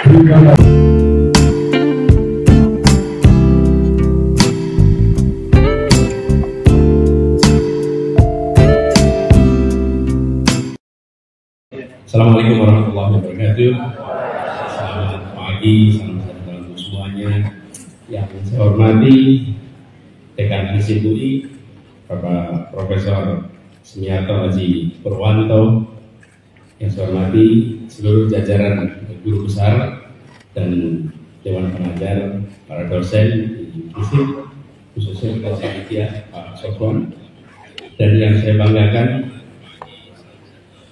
Assalamualaikum warahmatullahi wabarakatuh. Selamat pagi, salam sejahtera untuk semuanya. Yang saya hormati Dekan FISIP UI, Bapak Profesor Sumiarto Haji Purwanto. Yang saya hormati seluruh jajaran guru besar dan Dewan Pengajar, para dosen di FISIP, khususnya Ketua Panitia Pak Sofwan, dan yang saya banggakan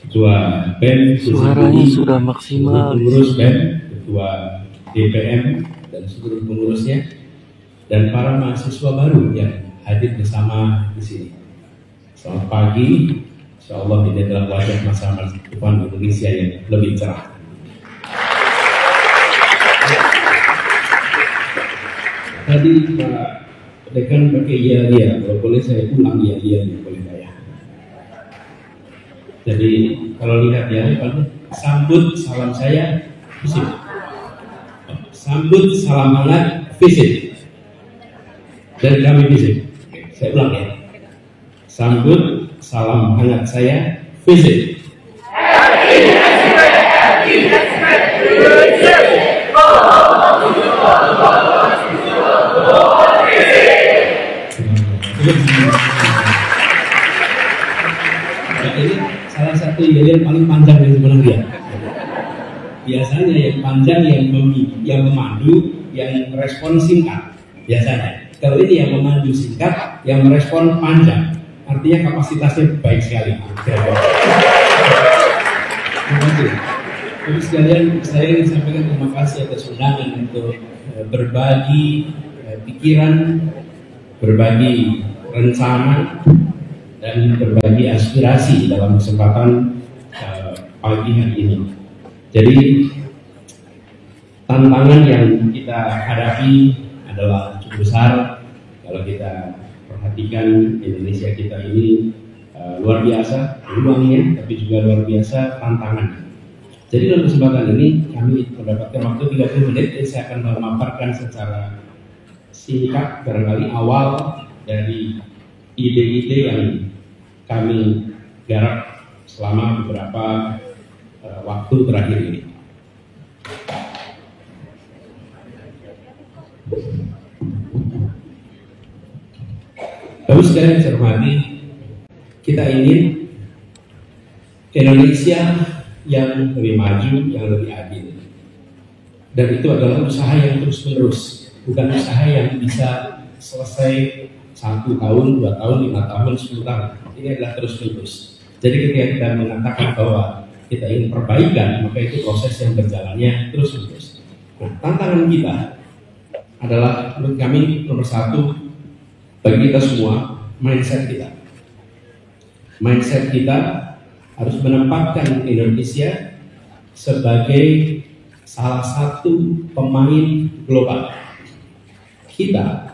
Ketua BEM, suaranya sudah maksimal, pengurus BEM, Ketua DPM dan seluruh pengurusnya, dan para mahasiswa baru yang hadir bersama di sini. Selamat pagi. Insya Allah ini adalah wajah masa depan Indonesia yang lebih cerah. Tadi Pak Dekan pakai iya, kalau boleh saya ulang iya, boleh saya. Jadi kalau lihat ya, sambut salam saya FISIP. Sambut salam hangat FISIP. Dari kami FISIP. Saya ulang ya. Sambut salam hangat saya FISIP. Ini salah satu yang paling panjang yang sebenarnya. Biasanya yang panjang yang memandu, yang merespon singkat. Biasanya. Kalau ini yang memandu singkat, yang merespon panjang. Artinya kapasitasnya baik sekali. Terima kasih. Terus sekalian saya ingin sampaikan terima kasih atas undangan untuk berbagi pikiran, berbagi rencana, dan berbagi aspirasi dalam kesempatan pagi hari ini. Jadi tantangan yang kita hadapi adalah cukup besar. Kalau kita perhatikan Indonesia kita ini luar biasa peluangnya, tapi juga luar biasa tantangannya. Jadi dalam kesempatan ini kami mendapatkan waktu 30 menit, jadi saya akan memaparkan secara singkat barangkali awal dari ide-ide yang kami garap selama beberapa waktu terakhir ini. Lalu sekalian saya hormati, kita ingin Indonesia yang lebih maju, yang lebih adil. Dan itu adalah usaha yang terus-menerus, bukan usaha yang bisa selesai 1 tahun, 2 tahun, 5 tahun, 10 tahun. Ini adalah terus-menerus. Jadi ketika kita mengatakan bahwa kita ingin perbaikan, maka itu proses yang berjalannya terus-menerus. Nah, tantangan kita adalah menurut kami nomor 1, bagi kita semua, mindset kita. Mindset kita harus menempatkan Indonesia sebagai salah satu pemain global. Kita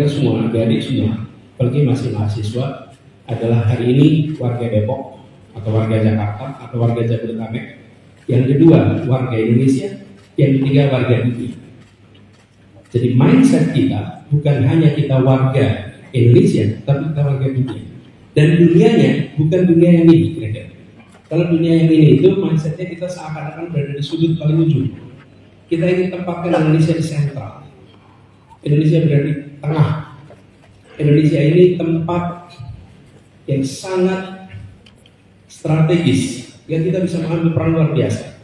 semua, adik-adik semua, apalagi masih mahasiswa, adalah hari ini warga Depok, atau warga Jakarta, atau warga Jabodetabek. Yang kedua, warga Indonesia. Yang ketiga, warga dunia. Jadi mindset kita bukan hanya kita warga Indonesia, tapi kita warga dunia. Dan dunianya bukan dunia yang ini, kira-kira. Kalau dunia yang ini itu mindsetnya kita seakan-akan berada di sudut paling ujung. Kita ingin tempatkan Indonesia di sentral. Indonesia berada di tengah. Indonesia ini tempat yang sangat strategis, yang kita bisa mengambil peran luar biasa.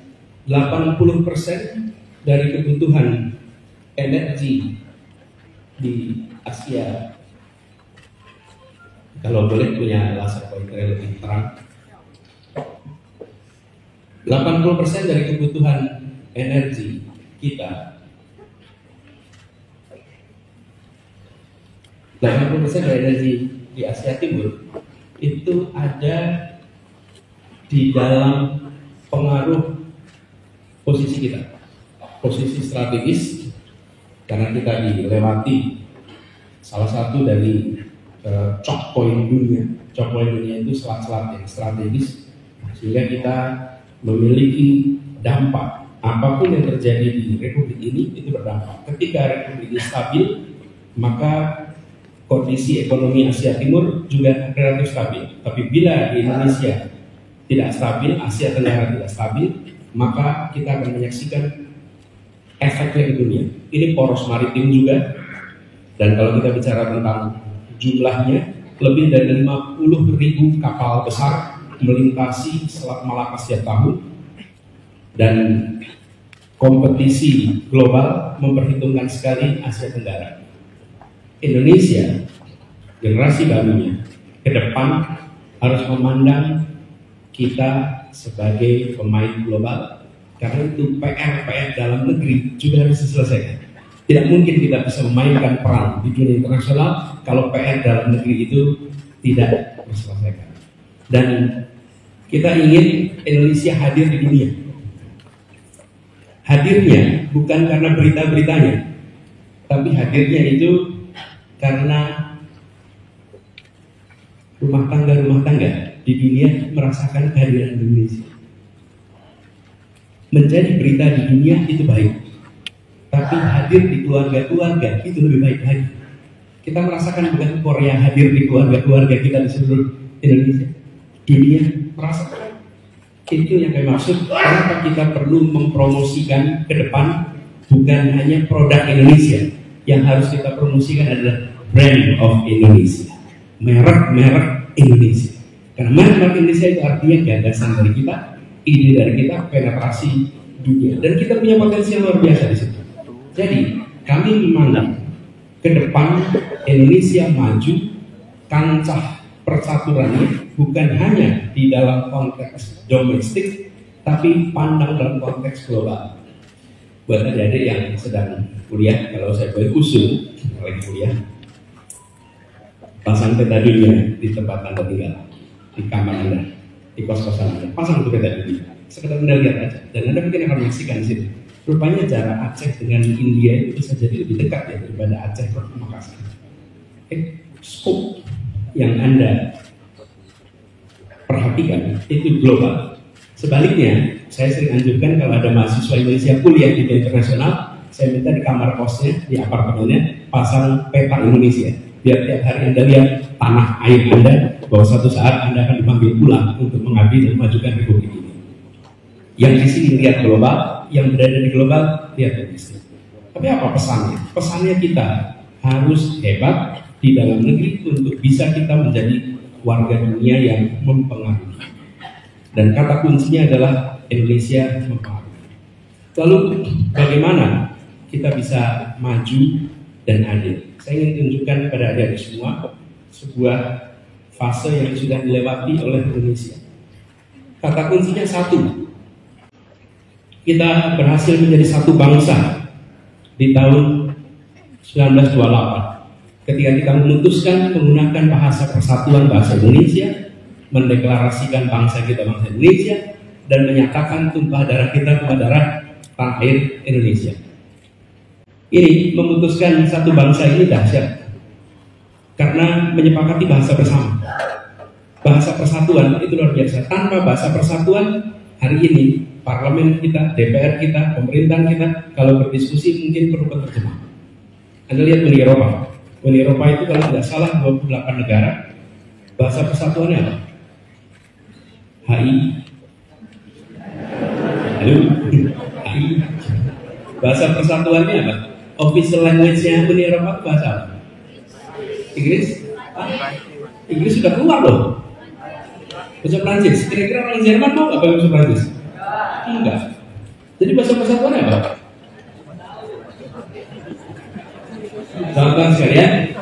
80% dari kebutuhan energi di Asia, kalau boleh punya laser pointer yang lebih terang, 80% dari kebutuhan energi kita, 80% dari energi di Asia Timur itu ada di dalam pengaruh posisi kita, posisi strategis, karena kita dilewati salah satu dari choke point dunia. Choke point dunia itu selat-selat yang strategis, sehingga kita memiliki dampak apapun yang terjadi di Republik ini itu berdampak. Ketika Republik ini stabil, maka kondisi ekonomi Asia Timur juga relatif stabil. Tapi bila di Indonesia tidak stabil, Asia Tenggara tidak stabil, maka kita akan menyaksikan efeknya di dunia. Ini poros maritim juga, dan kalau kita bicara tentang jumlahnya, lebih dari 50.000 kapal besar melintasi Selat Malaka setiap tahun, dan kompetisi global memperhitungkan sekali Asia Tenggara. Indonesia, generasi barunya, ke depan harus memandang kita sebagai pemain global, karena itu PR dalam negeri juga harus diselesaikan. Tidak mungkin kita bisa memainkan peran di dunia internasional kalau PR dalam negeri itu tidak diselesaikan. Dan kita ingin Indonesia hadir di dunia. Hadirnya bukan karena berita-beritanya, tapi hadirnya itu karena rumah tangga di dunia merasakan kehadiran Indonesia. Menjadi berita di dunia itu baik, tapi hadir di keluarga-keluarga itu lebih baik lagi. Kita merasakan bukan Korea hadir di keluarga-keluarga kita di seluruh Indonesia, dunia merasakan. Itu yang kami maksud. Kenapa kita perlu mempromosikan ke depan bukan hanya produk Indonesia, yang harus kita promosikan adalah brand of Indonesia, merek Indonesia. Karena merek Indonesia itu artinya gagasan dari kita, ide dari kita, penetrasi dunia, dan kita punya potensi yang luar biasa di situ. Jadi kami memandang ke depan Indonesia maju, kancah percaturannya bukan hanya di dalam konteks domestik, tapi pandang dalam konteks global. Buat adik-adik yang sedang kuliah, kalau saya boleh usul, lagi kuliah, pasang peta dunia di tempat Anda tinggal, di kamar Anda, di kos-kosan Anda, pasang itu peta dunia. Sekedar Anda lihat aja, dan Anda mungkin akan menyaksikan di sini. Rupanya jarak Aceh dengan India itu bisa jadi lebih dekat ya daripada Aceh ke Makassar. Scope yang Anda perhatikan itu global. Sebaliknya, saya sering anjurkan kalau ada mahasiswa Indonesia kuliah di internasional, saya minta di kamar kosnya, di apartemennya, pasang peta Indonesia. Biar tiap hari Anda lihat tanah air Anda, bahwa suatu saat Anda akan dipanggil pulang untuk mengabdi dan memajukan Republik ini. Yang di sini lihat global, yang berada di global lihat domestik. Tapi apa pesannya? Pesannya kita harus hebat di dalam negeri untuk bisa kita menjadi warga dunia yang mempengaruhi. Dan kata kuncinya adalah Indonesia mempengaruhi. Lalu bagaimana kita bisa maju dan adil? Saya ingin tunjukkan kepada adik-adik semua sebuah fase yang sudah dilewati oleh Indonesia. Kata kuncinya satu. Kita berhasil menjadi satu bangsa di tahun 1928. Ketika kita memutuskan menggunakan bahasa persatuan bahasa Indonesia, mendeklarasikan bangsa kita bangsa Indonesia, dan menyatakan tumpah darah kita tumpah darah tanah air Indonesia. Ini memutuskan satu bangsa ini dahsyat, karena menyepakati bahasa bersama. Bahasa persatuan itu luar biasa. Tanpa bahasa persatuan, hari ini parlemen kita, DPR kita, pemerintahan kita, kalau berdiskusi mungkin perlu penerjemah. Anda lihat Uni Eropa. Uni Eropa itu kalau tidak salah 28 negara. Bahasa persatuannya apa? HI. Halo? HI. Bahasa persatuannya apa? Official language-nya Uni Eropa bahasa apa? Inggris? Inggris sudah keluar loh. Bahasa Prancis. Kira-kira orang Jerman mau nggak pakai bahasa Prancis? Enggak. Jadi bahasa persatuannya apa? Contoh sekalian,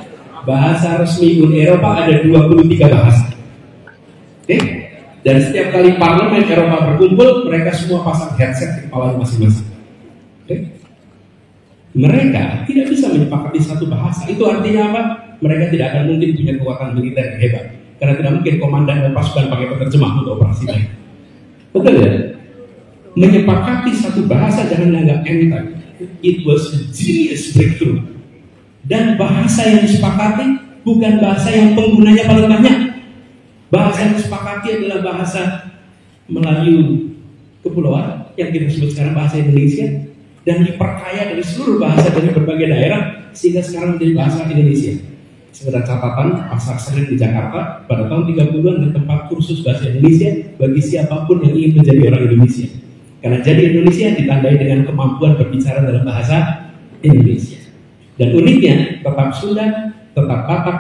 bahasa resmi Uni Eropa ada 23 bahasa. Oke? Dan setiap kali parlemen Eropa berkumpul, mereka semua pasang headset di kepala masing-masing. Oke? Mereka tidak bisa menyepakati satu bahasa. Itu artinya apa? Mereka tidak akan mungkin punya kekuatan militer yang hebat, karena tidak mungkin komandan dan pasukan pakai penerjemah untuk operasi lain. Betul ya? Menyepakati satu bahasa jangan dianggap enteng. It was a genius breakthrough. Dan bahasa yang disepakati bukan bahasa yang penggunanya paling banyak. Bahasa yang disepakati adalah bahasa Melayu kepulauan yang kita sebut sekarang bahasa Indonesia, dan diperkaya dari seluruh bahasa dari berbagai daerah sehingga sekarang menjadi bahasa Indonesia. Sekedar catatan, Pasar Senen di Jakarta pada tahun 30-an adalah tempat kursus bahasa Indonesia bagi siapapun yang ingin menjadi orang Indonesia. Karena jadi Indonesia ditandai dengan kemampuan berbicara dalam bahasa Indonesia. Dan uniknya, tetap Sunda, tetap Batak,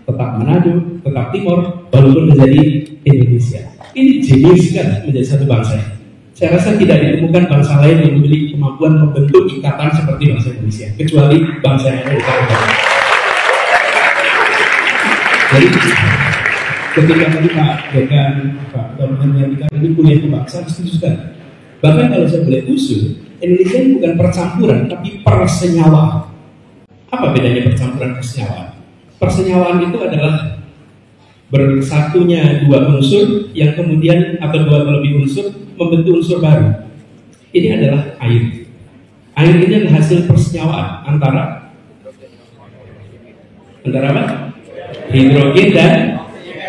tetap Manado, tetap Timor, walaupun menjadi Indonesia. Ini jenius kan menjadi satu bangsa. Saya rasa tidak ditemukan bangsa lain yang memiliki kemampuan membentuk ikatan seperti bangsa Indonesia, kecuali bangsa yang ada di Kalimantan. Jadi ketika tadi Pak Dekan, Pak Domen ini kuliah kebangsaan, setuju sekali. Bahkan kalau saya boleh usul, Indonesia ini bukan percampuran, tapi persenyawaan. Apa bedanya percampuran persenyawaan? Persenyawaan itu adalah bersatunya dua unsur yang kemudian atau dua atau lebih unsur membentuk unsur baru. Ini adalah air. Air ini adalah hasil persenyawaan antara apa? Hidrogen dan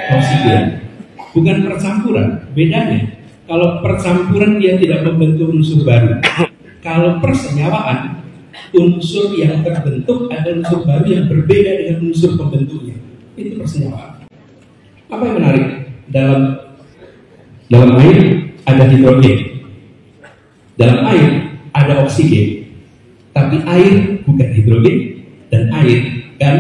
oksigen. Bukan percampuran. Bedanya, kalau percampuran dia tidak membentuk unsur baru. Kalau persenyawaan, unsur yang terbentuk adalah unsur baru yang berbeda dengan unsur pembentuknya. Itu persenyawaan. Apa yang menarik? Dalam air ada hidrogen, dalam air ada oksigen, tapi air bukan hidrogen dan air kan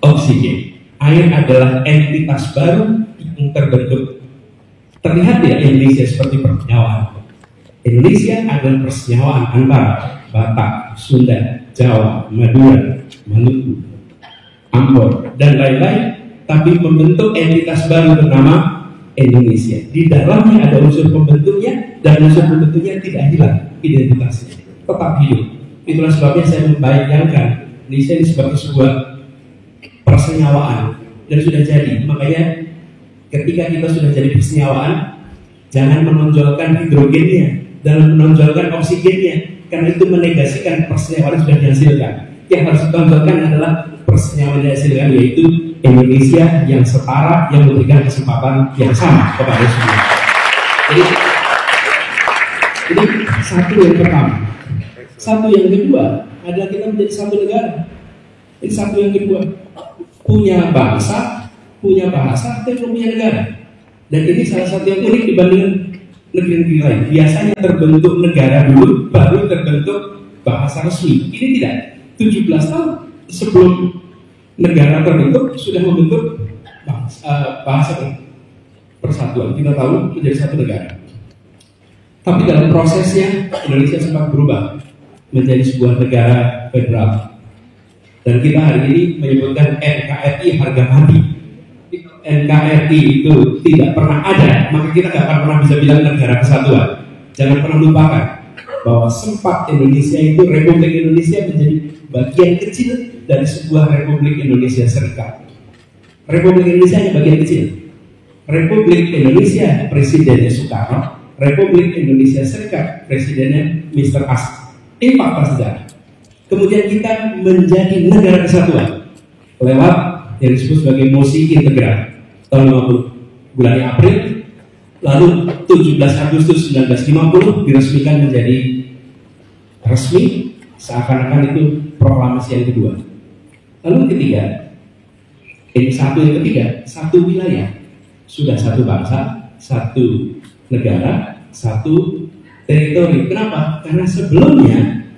oksigen. Air adalah entitas baru yang terbentuk. Terlihat ya Indonesia seperti persenyawaan. Indonesia adalah persenyawaan antara Batak, Sunda, Jawa, Madura, Maluku, Ambon, dan lain-lain, tapi membentuk entitas baru bernama Indonesia. Di dalamnya ada unsur pembentuknya, dan unsur pembentuknya tidak hilang identitasnya, tetap hidup. Itulah sebabnya saya membayangkan Indonesia ini sebagai sebuah persenyawaan, dan sudah jadi. Makanya ketika kita sudah jadi persenyawaan, jangan menonjolkan hidrogennya dan menonjolkan oksigennya, karena itu menegasikan persenyawaan yang sudah dihasilkan. Yang harus ditonjolkan adalah persenyawaan yang dihasilkan, yaitu Indonesia yang setara, yang memberikan kesempatan yang sama kepada semua. Jadi ini satu yang pertama. Satu yang kedua adalah kita menjadi satu negara. Ini satu yang kedua, punya bangsa, punya bahasa, tapi belum punya negara. Dan ini salah satu yang unik dibandingkan negeri-negeri lain. Biasanya terbentuk negara dulu, baru terbentuk bahasa resmi. Ini tidak. 17 tahun sebelum negara terbentuk sudah membentuk bahasa persatuan. Kita tahu menjadi satu negara. Tapi dalam prosesnya Indonesia sempat berubah menjadi sebuah negara federal. Dan kita hari ini menyebutkan NKRI harga mati. NKRI itu tidak pernah ada, maka kita tidak akan pernah bisa bilang negara kesatuan. Jangan pernah lupakan bahwa sempat Indonesia itu, Republik Indonesia menjadi bagian kecil dari sebuah Republik Indonesia Serikat. Republik Indonesia hanya bagian kecil. Republik Indonesia presidennya Soekarno, Republik Indonesia Serikat presidennya Mr. Asad. Ini fakta sejarah. Kemudian kita menjadi negara kesatuan lewat yang disebut sebagai mosi integral tahun 50 bulan April, lalu 17 Agustus 1950 diresmikan menjadi resmi, seakan-akan itu proklamasi yang kedua. Lalu ketiga, ini yang ketiga, satu wilayah, sudah satu bangsa, satu negara, satu teritori. Kenapa? Karena sebelumnya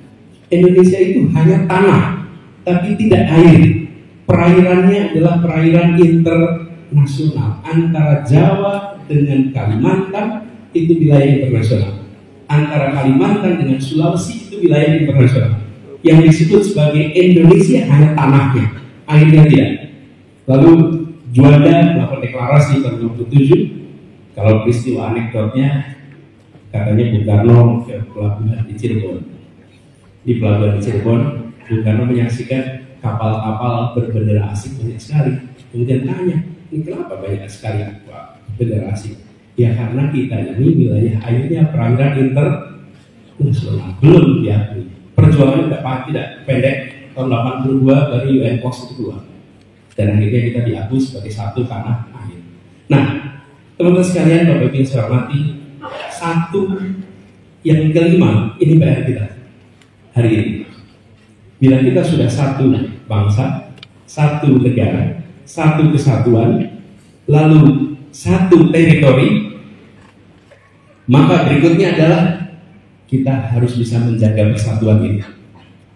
Indonesia itu hanya tanah, tapi tidak air. Perairannya adalah perairan internasional. Antara Jawa dengan Kalimantan itu wilayah internasional. Antara Kalimantan dengan Sulawesi itu wilayah internasional. Yang disebut sebagai Indonesia hanya tanahnya, airnya tidak. Lalu Juanda melakukan deklarasi tahun 1967. Kalau peristiwa anekdotnya, katanya Bung Karno ke pelabuhan di Cirebon. Di pelabuhan di Cirebon, Bung Karno menyaksikan kapal-kapal berbendera asing banyak sekali. Kemudian tanya, ini kenapa banyak sekali bendera asing? Ya karena kita ini wilayah airnya perairan internasional, belum diakui. Perjuangan tidak pendek. Tahun 82 baru UN POS itu keluar, dan akhirnya kita diakui sebagai satu tanah air. Nah, teman-teman sekalian, Bapak Ibu yang saya hormati, satu yang kelima, ini PR kita hari ini. Bila kita sudah satu bangsa, satu negara, satu kesatuan, lalu satu teritori, maka berikutnya adalah kita harus bisa menjaga persatuan ini.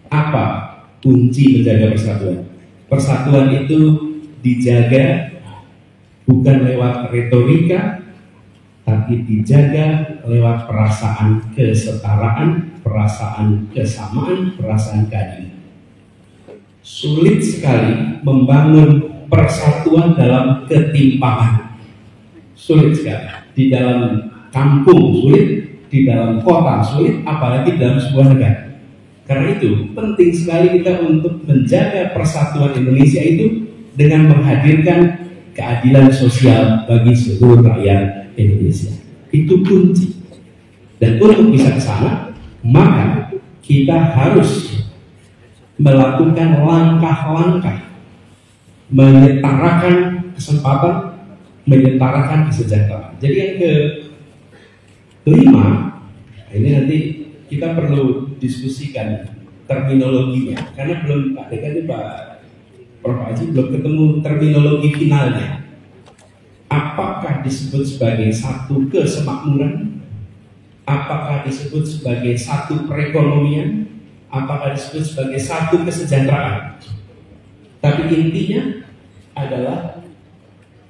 Apa kunci menjaga persatuan? Persatuan itu dijaga bukan lewat retorika, tapi dijaga lewat perasaan kesetaraan, perasaan kesamaan, perasaan keadilan. Sulit sekali membangun persatuan dalam ketimpangan. Sulit sekali. Di dalam kampung sulit, di dalam kota sulit, apalagi dalam sebuah negara. Karena itu penting sekali kita untuk menjaga persatuan Indonesia itu dengan menghadirkan keadilan sosial bagi seluruh rakyat Indonesia. Itu kunci. Dan untuk bisa ke sana, maka kita harus melakukan langkah-langkah menyetarakan kesempatan, menyetarakan kesejahteraan. Jadi yang kelima, ini nanti kita perlu diskusikan terminologinya, karena belum Pak Dekan, Pak Prof Haji belum ketemu terminologi finalnya. Apakah disebut sebagai satu kesemakmuran? Apakah disebut sebagai satu perekonomian? Apakah disebut sebagai satu kesejahteraan? Tapi intinya adalah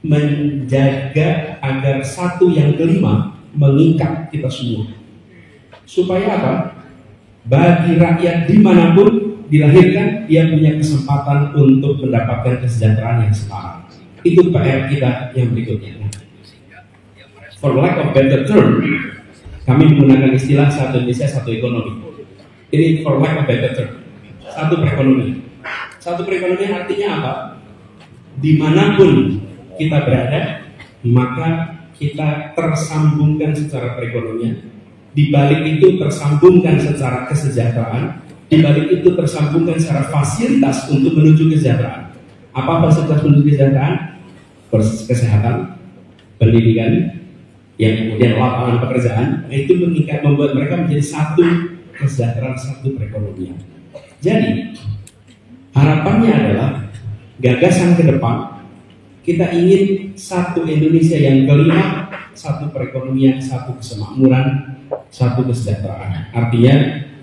menjaga agar satu yang kelima mengikat kita semua. Supaya apa? Bagi rakyat dimanapun dilahirkan, dia punya kesempatan untuk mendapatkan kesejahteraan yang setara. Itu PR kita yang berikutnya. For lack of better term, kami menggunakan istilah satu Indonesia, satu ekonomi. Ini for lack of better term, satu perekonomian. Satu perekonomian artinya apa? Dimanapun kita berada, maka kita tersambungkan secara perekonomian. Di balik itu tersambungkan secara kesejahteraan. Di balik itu tersambungkan secara fasilitas untuk menuju kesejahteraan. Apa fasilitas menuju kesejahteraan? Kesehatan, pendidikan, yang kemudian lapangan pekerjaan. Itu mengikat, membuat mereka menjadi satu kesejahteraan, satu perekonomian. Jadi harapannya adalah gagasan ke depan, kita ingin satu Indonesia yang kelima, satu perekonomian, satu kesemakmuran, satu kesejahteraan. Artinya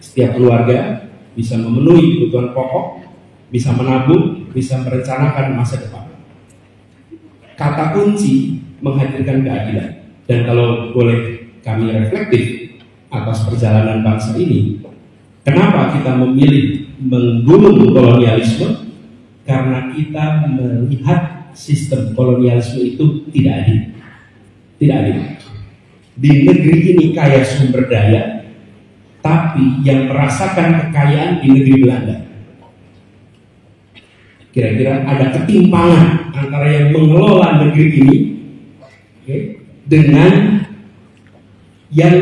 setiap keluarga bisa memenuhi kebutuhan pokok, bisa menabung, bisa merencanakan masa depan. Kata kunci menghadirkan keadilan. Dan kalau boleh kami reflektif atas perjalanan bangsa ini, kenapa kita memilih menggulung kolonialisme? Karena kita melihat sistem kolonialisme itu tidak adil. Tidak adil. Di negeri ini kaya sumber daya, tapi yang merasakan kekayaan di negeri Belanda. Kira-kira ada ketimpangan antara yang mengelola negeri ini, dengan yang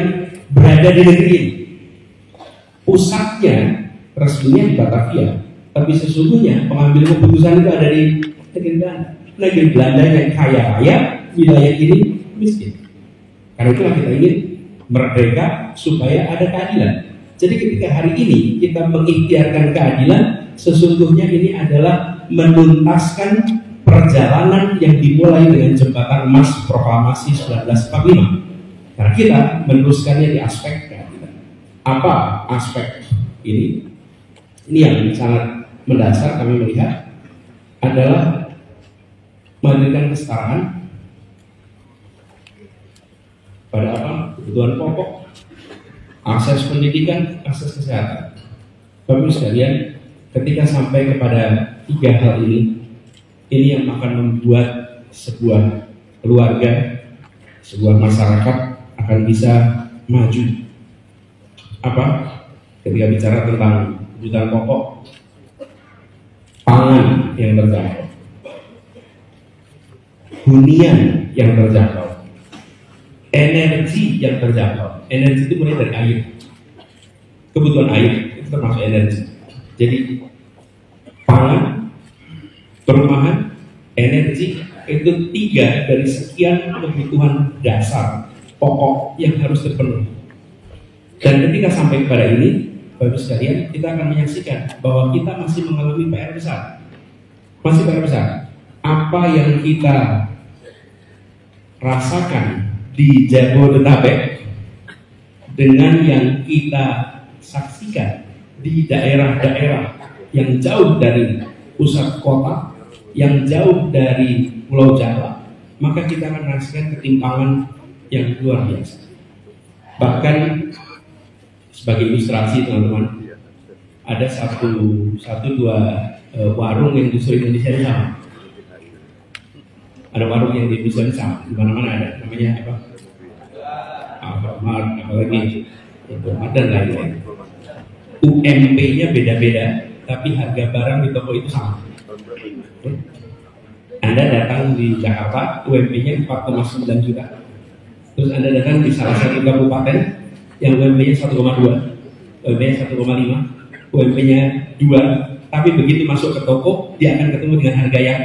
berada di negeri ini. Pusatnya resminya di Batavia, tapi sesungguhnya pengambil keputusan itu ada di negeri Belanda. Negeri Belanda yang kaya raya, wilayah ini miskin. Karena itulah kita ingin merdeka supaya ada keadilan. Jadi ketika hari ini kita mengikhtiarkan keadilan, sesungguhnya ini adalah menuntaskan perjalanan yang dimulai dengan Jembatan Emas Proklamasi 1945. Karena kita meneruskannya di aspek keadilan. Apa aspek ini? Ini yang sangat mendasar kami melihat adalah menghadirkan kesetaraan pada apa? Kebutuhan pokok, akses pendidikan, akses kesehatan. Bapak sekalian, ketika sampai kepada tiga hal ini yang akan membuat sebuah keluarga, sebuah masyarakat akan bisa maju. Apa? Ketika bicara tentang kebutuhan pokok, pangan yang terjangkau, hunian yang terjangkau, energi yang terjangkau. Energi itu mulai dari air. Kebutuhan air itu termasuk energi. Jadi pangan, perumahan, energi itu 3 dari sekian kebutuhan dasar pokok yang harus terpenuhi. Dan ketika sampai kepada ini, Bapak sekalian, kita akan menyaksikan bahwa kita masih mengalami PR besar. Masih PR besar. Apa yang kita rasakan di Jabodetabek dengan yang kita saksikan di daerah-daerah yang jauh dari pusat kota, yang jauh dari Pulau Jawa, maka kita akan merasakan ketimpangan yang luar biasa. Bahkan sebagai ilustrasi teman-teman, ada satu dua warung yang di seluruh Indonesia ini sama. Ada warung yang di Indonesia ini sama, di mana-mana ada. Namanya apa? Alfamart, apalagi itu ada lain-lain. UMP-nya beda-beda, tapi harga barang di toko itu sama. Anda datang di Jakarta, UMP-nya 4,9 juta. Terus Anda datang di salah satu kabupaten yang UMP-nya 1,2, UMP-nya 1,5, UMP-nya 2. Tapi begitu masuk ke toko, dia akan ketemu dengan harga yang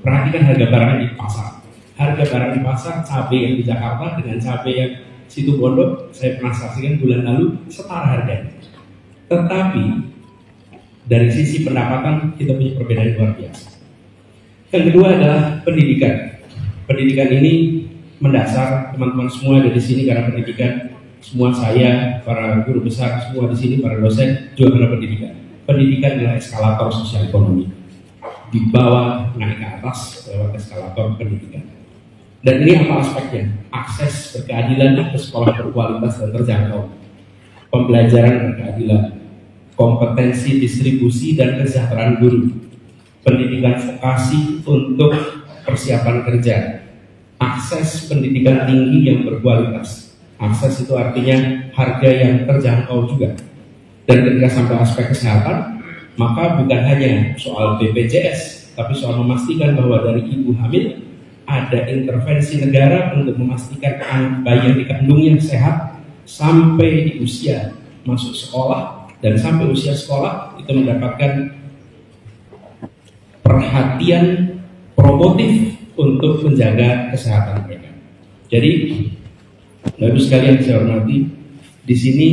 perhatikan harga barang di pasar. Harga barang di pasar, cabai yang di Jakarta dengan cabai yang situ Bondo, saya pernah saksikan bulan lalu, setara harganya. Tetapi dari sisi pendapatan kita punya perbedaan luar biasa. Yang kedua adalah pendidikan. Pendidikan ini mendasar teman-teman semua ada di sini karena pendidikan. Semua saya, para guru besar, semua di sini, para dosen juga karena pendidikan. Pendidikan adalah eskalator sosial ekonomi. Di bawah naik ke atas lewat eskalator pendidikan. Dan ini apa aspeknya? Akses berkeadilan ke sekolah berkualitas dan terjangkau, pembelajaran berkeadilan, kompetensi distribusi dan kesejahteraan guru, pendidikan vokasi untuk persiapan kerja, akses pendidikan tinggi yang berkualitas. Akses itu artinya harga yang terjangkau juga. Dan ketika sampai aspek kesehatan, maka bukan hanya soal BPJS, tapi soal memastikan bahwa dari ibu hamil ada intervensi negara untuk memastikan bayi yang dikandungnya sehat sampai di usia masuk sekolah, dan sampai usia sekolah itu mendapatkan perhatian promotif untuk menjaga kesehatan mereka. Jadi, Bapak sekalian saya hormati, di sini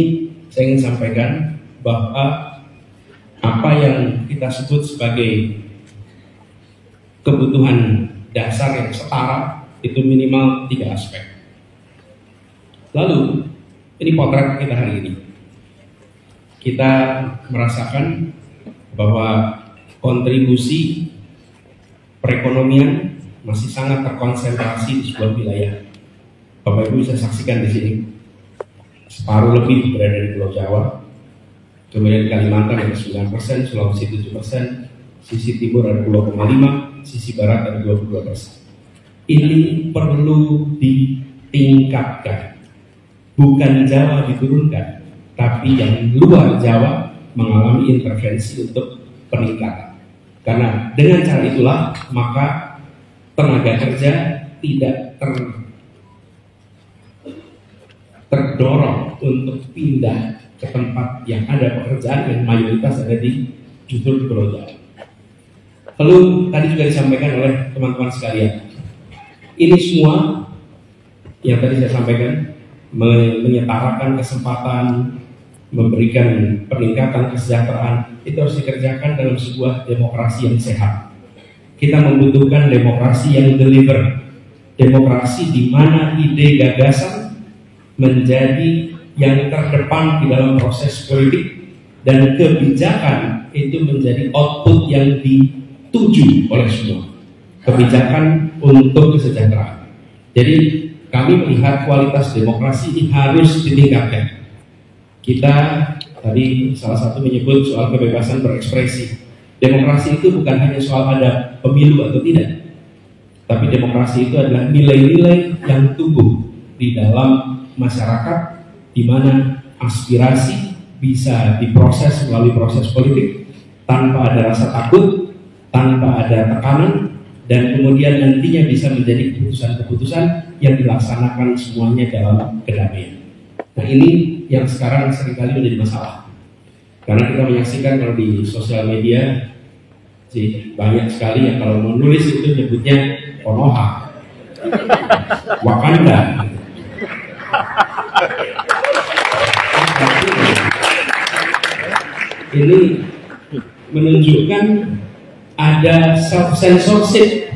saya ingin sampaikan bahwa apa yang kita sebut sebagai kebutuhan dasar yang setara itu minimal 3 aspek. Lalu, ini potret kita hari ini. Kita merasakan bahwa kontribusi perekonomian masih sangat terkonsentrasi di sebuah wilayah. Bapak Ibu bisa saksikan di sini, separuh lebih berada di Pulau Jawa, kemudian Kalimantan ada 9%, Sulawesi 7%, sisi timur ada 2,5%, sisi barat ada 22%. Ini perlu ditingkatkan, bukan Jawa diturunkan, tapi yang luar Jawa mengalami intervensi untuk peningkatan. Karena dengan cara itulah maka tenaga kerja tidak terdorong untuk pindah ke tempat yang ada pekerjaan yang mayoritas ada di justru di Pulau Jawa. Lalu tadi juga disampaikan oleh teman-teman sekalian, ini semua yang tadi saya sampaikan menyetarakan kesempatan, memberikan peningkatan kesejahteraan, itu harus dikerjakan dalam sebuah demokrasi yang sehat. Kita membutuhkan demokrasi yang deliver, demokrasi di mana ide gagasan menjadi yang terdepan di dalam proses politik, dan kebijakan itu menjadi output yang dituju oleh semua. Kebijakan untuk kesejahteraan. Jadi kami melihat kualitas demokrasi ini harus ditingkatkan. Kita tadi salah satu menyebut soal kebebasan berekspresi. Demokrasi itu bukan hanya soal ada pemilu atau tidak, tapi demokrasi itu adalah nilai-nilai yang tumbuh di dalam masyarakat, di mana aspirasi bisa diproses melalui proses politik tanpa ada rasa takut, tanpa ada tekanan, dan kemudian nantinya bisa menjadi keputusan-keputusan yang dilaksanakan semuanya dalam kedamaian. Nah, ini yang sekarang seringkali menjadi masalah, karena kita menyaksikan kalau di sosial media sih banyak sekali yang kalau menulis itu nyebutnya Konoha, Wakanda. Ini menunjukkan ada self-censorship.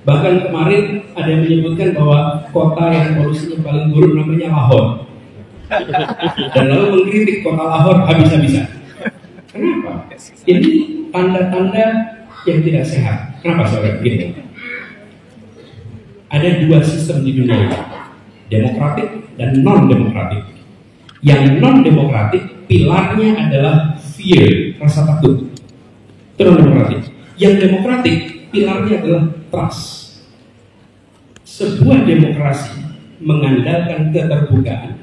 Bahkan kemarin ada yang menyebutkan bahwa kota yang polusinya paling buruk namanya Lahore, dan lalu mengkritik kota Lahore habis-habisan. Kenapa? Ini tanda-tanda yang tidak sehat. Kenapa saudara? Begini, ada dua sistem di dunia ini, demokratik dan non-demokratik. Yang non-demokratik pilarnya adalah fear, rasa takut. Itu non-demokratik. Yang demokratik pilarnya adalah trust. Sebuah demokrasi mengandalkan keterbukaan,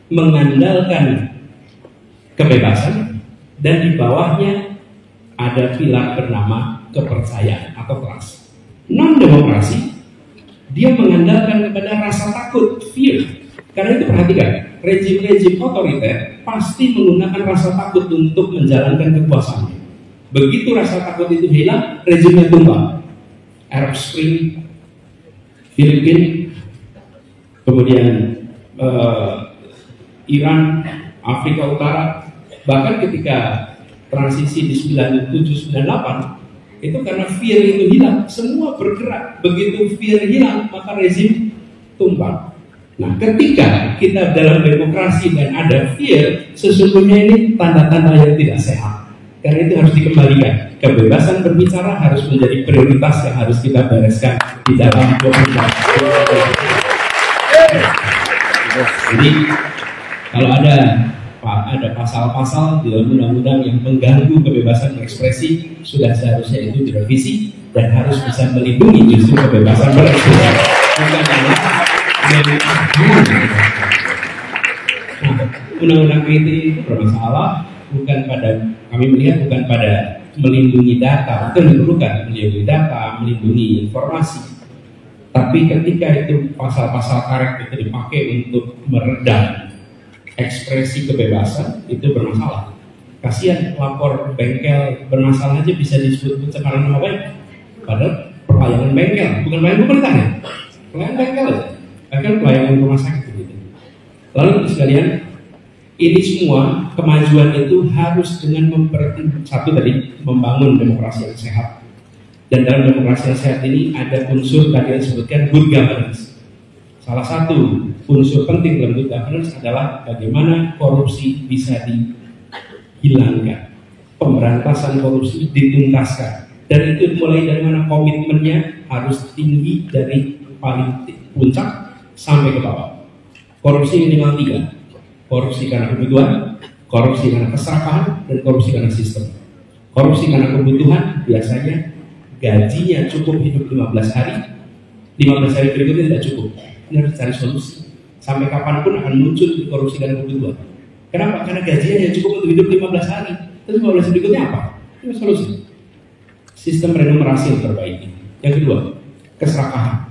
mengandalkan kebebasan, dan di bawahnya ada pilar bernama kepercayaan atau trust. Non-demokrasi dia mengandalkan kepada rasa takut, fear. Karena itu perhatikan, rejim-rejim otoriter pasti menggunakan rasa takut untuk menjalankan kekuasaannya. Begitu rasa takut itu hilang, rejimnya tumbang. Arab Spring, Filipina, kemudian Iran, Afrika Utara, bahkan ketika transisi di 97-98, itu karena fear itu hilang, semua bergerak. Begitu fear hilang, maka rezim tumbang. Nah, ketika kita dalam demokrasi dan ada fear, sesungguhnya ini tanda-tanda yang tidak sehat. Karena itu harus dikembalikan. Kebebasan berbicara harus menjadi prioritas yang harus kita bereskan di dalam demokrasi. Jadi, kalau ada pasal-pasal di dalam undang-undang yang mengganggu kebebasan berekspresi, sudah seharusnya itu direvisi dan harus bisa melindungi justru kebebasan berekspresi. Bukan undang-undang kritik itu bermasalah, kami melihat bukan pada melindungi data, itu diperlukan melindungi data, melindungi informasi. Tapi ketika itu pasal-pasal karet itu dipakai untuk meredam ekspresi kebebasan, itu bermasalah. Kasihan lapor bengkel bermasalah aja bisa disebut pencemaran nama baik. Padahal pelayanan bengkel, bukan pelayanan pemerintah ya, pelayanan bengkel aja. Bahkan pelayanan rumah sakit gitu. Lalu sekalian, ini semua kemajuan itu harus dengan satu tadi membangun demokrasi yang sehat. Dan dalam demokrasi yang sehat ini ada unsur tadi yang disebutkan good governance. Salah satu unsur penting dalam good governance adalah bagaimana korupsi bisa dihilangkan, pemberantasan korupsi dituntaskan. Dan itu mulai dari mana komitmennya harus tinggi dari paling puncak sampai ke bawah. Korupsi minimal 3. Korupsi karena kebutuhan, korupsi karena keserakahan, dan korupsi karena sistem. Korupsi karena kebutuhan biasanya gajinya cukup hidup 15 hari, 15 hari berikutnya tidak cukup. Ini harus cari solusi. Sampai kapanpun akan muncul korupsi karena kebutuhan. Kenapa? Karena gajinya yang cukup untuk hidup 15 hari. Terus 15 hari berikutnya apa? Ini solusi. Sistem remunerasi yang terbaik. Yang kedua, keserakahan.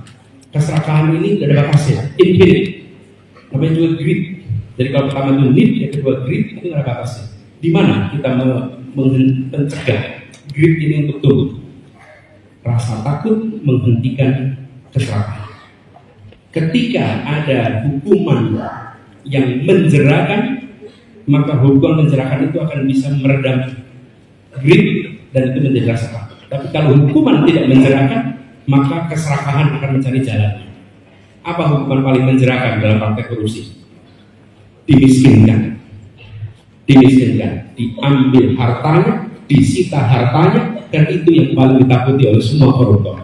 Keserakahan ini tidak ada batasnya, infinite. Namanya juga greed. Jadi kalau pertama itu need, yang kedua greed, itu tidak ada batasnya. Di mana kita mencegah greed ini untuk tumbuh? Rasa takut menghentikan keserakahan. Ketika ada hukuman yang menjerakan, maka hukuman menjerakan itu akan bisa meredam greed dan itu menjadi rasa takut. Tapi kalau hukuman tidak menjerakan, maka keserakahan akan mencari jalan. Apa hukuman paling menjerakan dalam praktek korupsi? Dimiskinkan, diambil hartanya, disita hartanya, dan itu yang paling ditakuti oleh semua koruptor.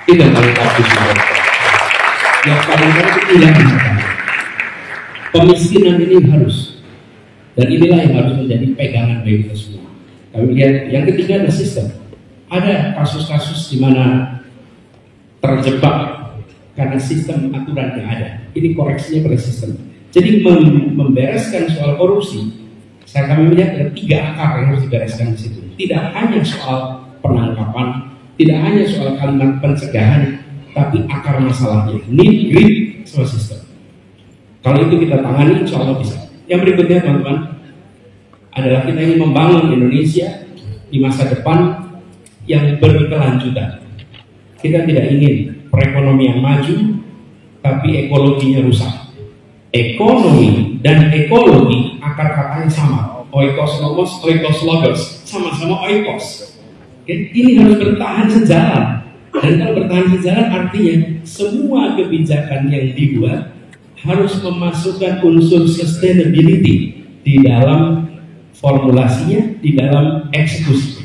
Itu yang paling takut semua. Yang paling takut hilang hartanya. Pemiskinan ini harus, dan inilah yang harus menjadi pegangan bagi kita semua. Kami lihat yang ketiga adalah sistem. Ada kasus-kasus di mana terjebak karena sistem aturan yang ada. Ini koreksinya pada sistem. Jadi membereskan soal korupsi, kami melihat ada 3 akar yang harus dibereskan di situ. Tidak hanya soal penangkapan, tidak hanya soal kalimat pencegahan, tapi akar masalahnya, need, greed, sama sistem. Kalau itu kita tangani, insya Allah bisa. Yang berikutnya teman-teman, adalah kita ingin membangun Indonesia di masa depan yang berkelanjutan. Kita tidak ingin perekonomian maju, tapi ekologinya rusak. Ekonomi dan ekologi akar katanya sama. Oikos logos, oikos logos, sama-sama oikos. Oke, ini harus bertahan sejalan. Dan kalau bertahan sejalan artinya semua kebijakan yang dibuat harus memasukkan unsur sustainability di dalam formulasinya, di dalam eksekusi.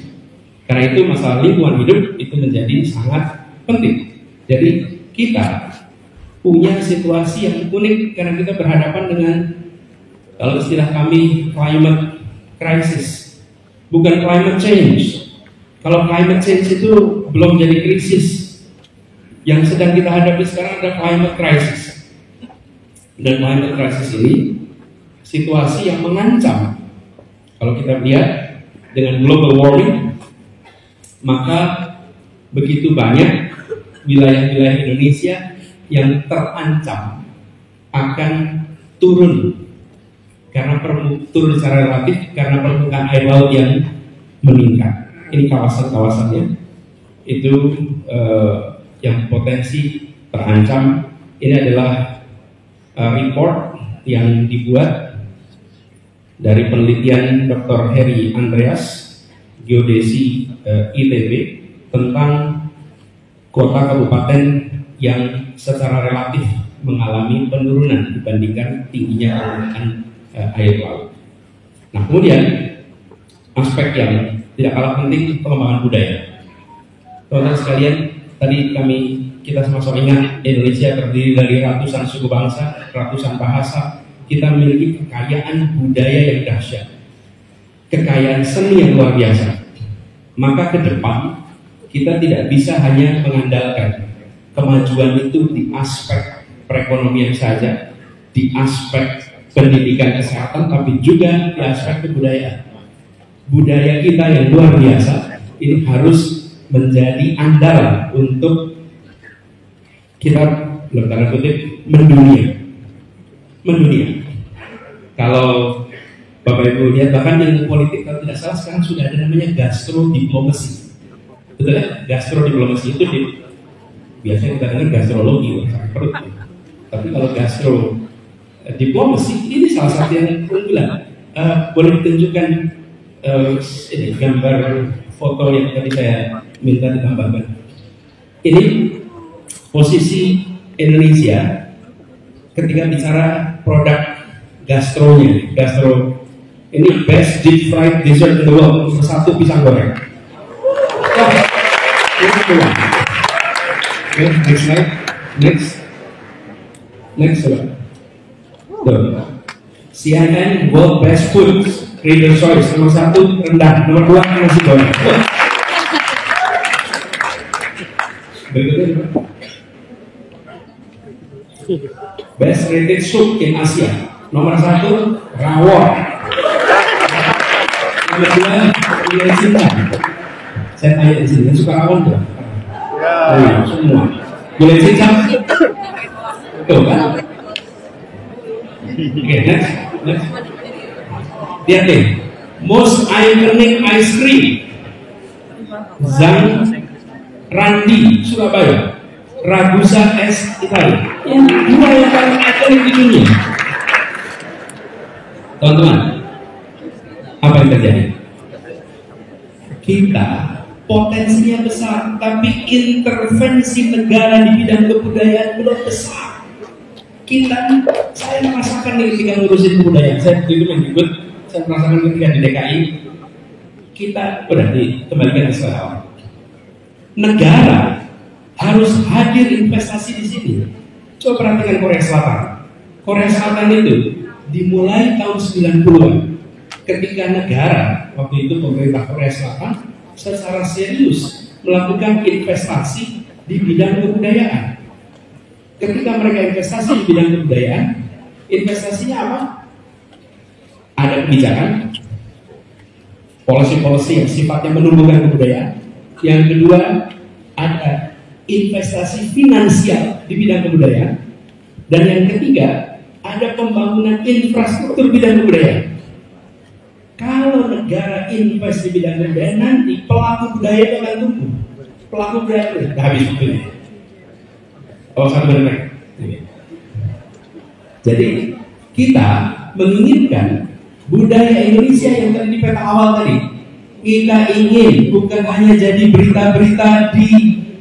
Karena itu masalah lingkungan hidup itu menjadi sangat penting. Jadi kita punya situasi yang unik karena kita berhadapan dengan, kalau istilah kami, climate crisis, bukan climate change. Kalau climate change itu belum jadi krisis. Yang sedang kita hadapi sekarang ada climate crisis. Dan climate crisis ini situasi yang mengancam. Kalau kita lihat dengan global warming, maka begitu banyak wilayah-wilayah Indonesia yang terancam akan turun karena turun secara relatif karena permukaan air laut yang meningkat. Ini kawasan-kawasannya itu yang potensi terancam. Ini adalah report yang dibuat dari penelitian Dr. Heri Andreas, geodesi ITB, tentang kota kabupaten yang secara relatif mengalami penurunan dibandingkan tingginya permukaan air laut. Nah, kemudian aspek yang tidak kalah penting, pengembangan budaya. Teman-teman sekalian, tadi kita sama-sama ingat Indonesia terdiri dari ratusan suku bangsa, ratusan bahasa. Kita memiliki kekayaan budaya yang dahsyat, kekayaan seni yang luar biasa. Maka ke depan kita tidak bisa hanya mengandalkan kemajuan itu di aspek perekonomian saja, di aspek pendidikan kesehatan, tapi juga di aspek kebudayaan. Budaya kita yang luar biasa ini harus menjadi andalan untuk kita, dalam tanda kutip, mendunia. Kalau Bapak Ibu lihat, bahkan ilmu politik kalau tidak salah sekarang sudah ada namanya gastrodiplomasi. Betul ya? Gastrodiplomasi itu biasanya kita dengar gastrologi, perut. Tapi kalau gastrodiplomasi ini salah satu yang unggulan. Boleh ditunjukkan ini gambar foto yang tadi saya minta ditambahkan. Ini posisi Indonesia ketika bicara produk gastronya. Gastro ini best deep fried dessert in the world, nomor 1 pisang goreng. Next slide. Next slide. CNN World Best Foods Reader Choice, nomor 1 rendang, nomor 2 nasi goreng. Berikutnya Best Rated Soup in Asia, nomor 1 rawon, nomor 2 gulai cincang. Saya tanya di sini, suka rawon tuh? Ya, semua. Gulai cincang? Tuh kan? Oke, next. Lihat deh, most iconic ice cream, Zang Randi Surabaya, Ragusa es Italia. Ini dua yang paling ikonik di dunia. Teman-teman, apa yang terjadi? Kita potensinya besar, tapi intervensi negara di bidang kebudayaan belum besar. Saya merasakan nih ketika ngurusin kebudayaan. Saya merasakan ketika di DKI, kita udah dikembalikan ke sekarang. Negara harus hadir investasi di sini. Coba perhatikan Korea Selatan. Korea Selatan itu dimulai tahun 90-an. Ketika negara, waktu itu pemerintah Korea Selatan secara serius melakukan investasi di bidang kebudayaan. Ketika mereka investasi di bidang kebudayaan, investasinya apa? Ada kebijakan, policy-policy yang sifatnya menumbuhkan kebudayaan. Yang kedua, ada investasi finansial di bidang kebudayaan. Dan yang ketiga, ada pembangunan infrastruktur bidang kebudayaan. Kalau negara invest di bidang kebudayaan, nanti pelaku budaya itu akan tumbuh. Pelaku budaya itu habis waktunya. Oh, satu menit. Jadi kita menginginkan budaya Indonesia yang tadi di peta awal tadi. Kita ingin bukan hanya jadi berita-berita di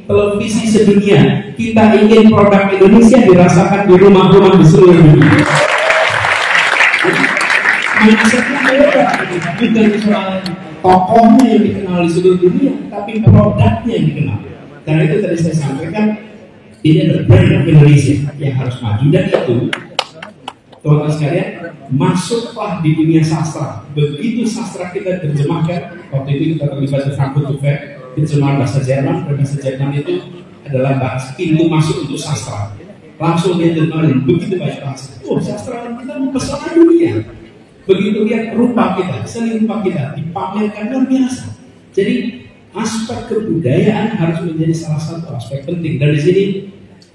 televisi sedunia. Kita ingin produk Indonesia dirasakan di rumah-rumah di seluruh dunia. Mindsetnya beda, bukan soal tokohnya yang dikenal di seluruh dunia, tapi produknya yang dikenal. Karena itu tadi saya sampaikan, ini adalah brand Indonesia yang harus maju. Dan itu, teman-teman sekalian, masuklah di dunia sastra. Begitu sastra kita terjemahkan, waktu itu kita terlibat di Frankfurt Fair, terjemahan bahasa Jerman, dan bahasa Jerman itu adalah bahasa pintu masuk untuk sastra. Langsung dia terjemahin, begitu banyak bahasa. Oh, sastra kita mempesona dunia. Begitu lihat rupa kita, seni rupa kita dipamerkan luar biasa. Jadi aspek kebudayaan harus menjadi salah satu aspek penting. Dan di sini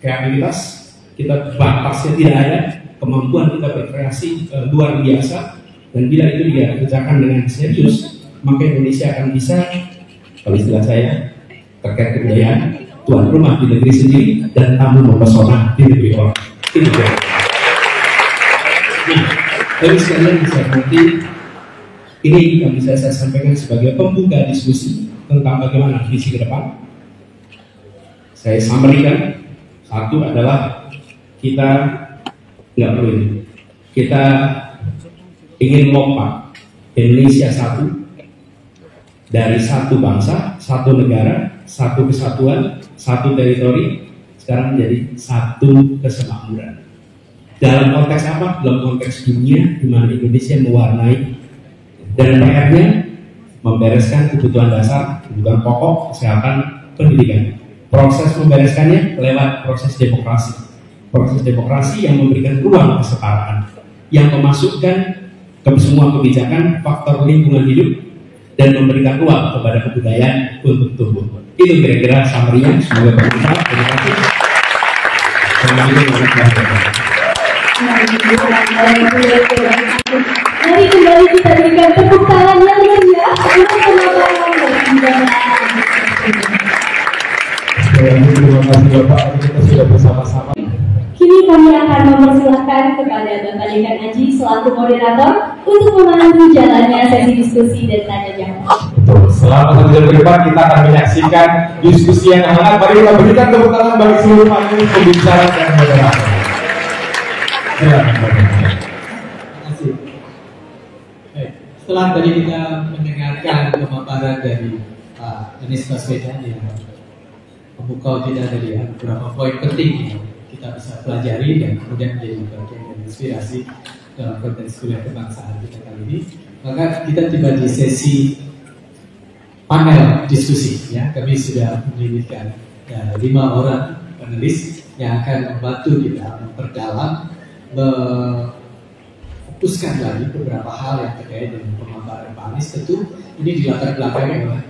kreativitas kita batasnya tidak ada, kemampuan kita berkreasi luar biasa. Dan bila itu dia kerjakan dengan serius, maka Indonesia akan bisa, kalau istilah saya terkait kebudayaan, tuan rumah di negeri sendiri dan tamu mempesona di negeri orang. Itu dia. Nah, tapi sekalian bisa nanti ini yang bisa saya sampaikan sebagai pembuka diskusi tentang bagaimana visi ke depan. Saya sampaikan, satu adalah kita nggak perlu ini. Kita ingin lompat Indonesia satu, dari satu bangsa, satu negara, satu kesatuan, satu teritori, sekarang menjadi satu kesemakmuran. Dalam konteks apa? Dalam konteks dunia di mana Indonesia mewarnai dan PR-nya membereskan kebutuhan dasar, kebutuhan pokok, kesehatan, pendidikan. Proses membereskannya lewat proses demokrasi. Proses demokrasi yang memberikan ruang kesetaraan, yang memasukkan ke semua kebijakan faktor lingkungan hidup dan memberikan ruang kepada kebudayaan untuk tumbuh. Itu kira-kira summary-nya. Semoga bermanfaat. Terima kasih. Mari kembali kita berikan tepuk tangan yang meriah untuk pemaparan dan terima kasih Bapak, kita sudah bersama-sama. Kini kami akan mempersilahkan kepada Bapak Dekan Aji selaku moderator untuk memandu jalannya sesi diskusi dan tanya jawab. Selama 1 jam ke depan kita akan menyaksikan diskusi yang hangat. Mari kita berikan tepuk tangan bagi seluruh panel pembicara dan moderator. Setelah tadi kita mendengarkan pemaparan dari Pak Anies Baswedan yang membuka kita dari beberapa poin penting yang kita bisa pelajari dan kemudian menjadi bagian dan inspirasi dalam konteks kuliah kebangsaan kita kali ini, maka kita tiba di sesi panel diskusi. Ya, kami sudah menyebutkan 5 orang panelis yang akan membantu kita memperdalam, fokuskan lagi beberapa hal yang terkait dengan pemaparan Pak Anies. Tentu ini dilatar belakangi oleh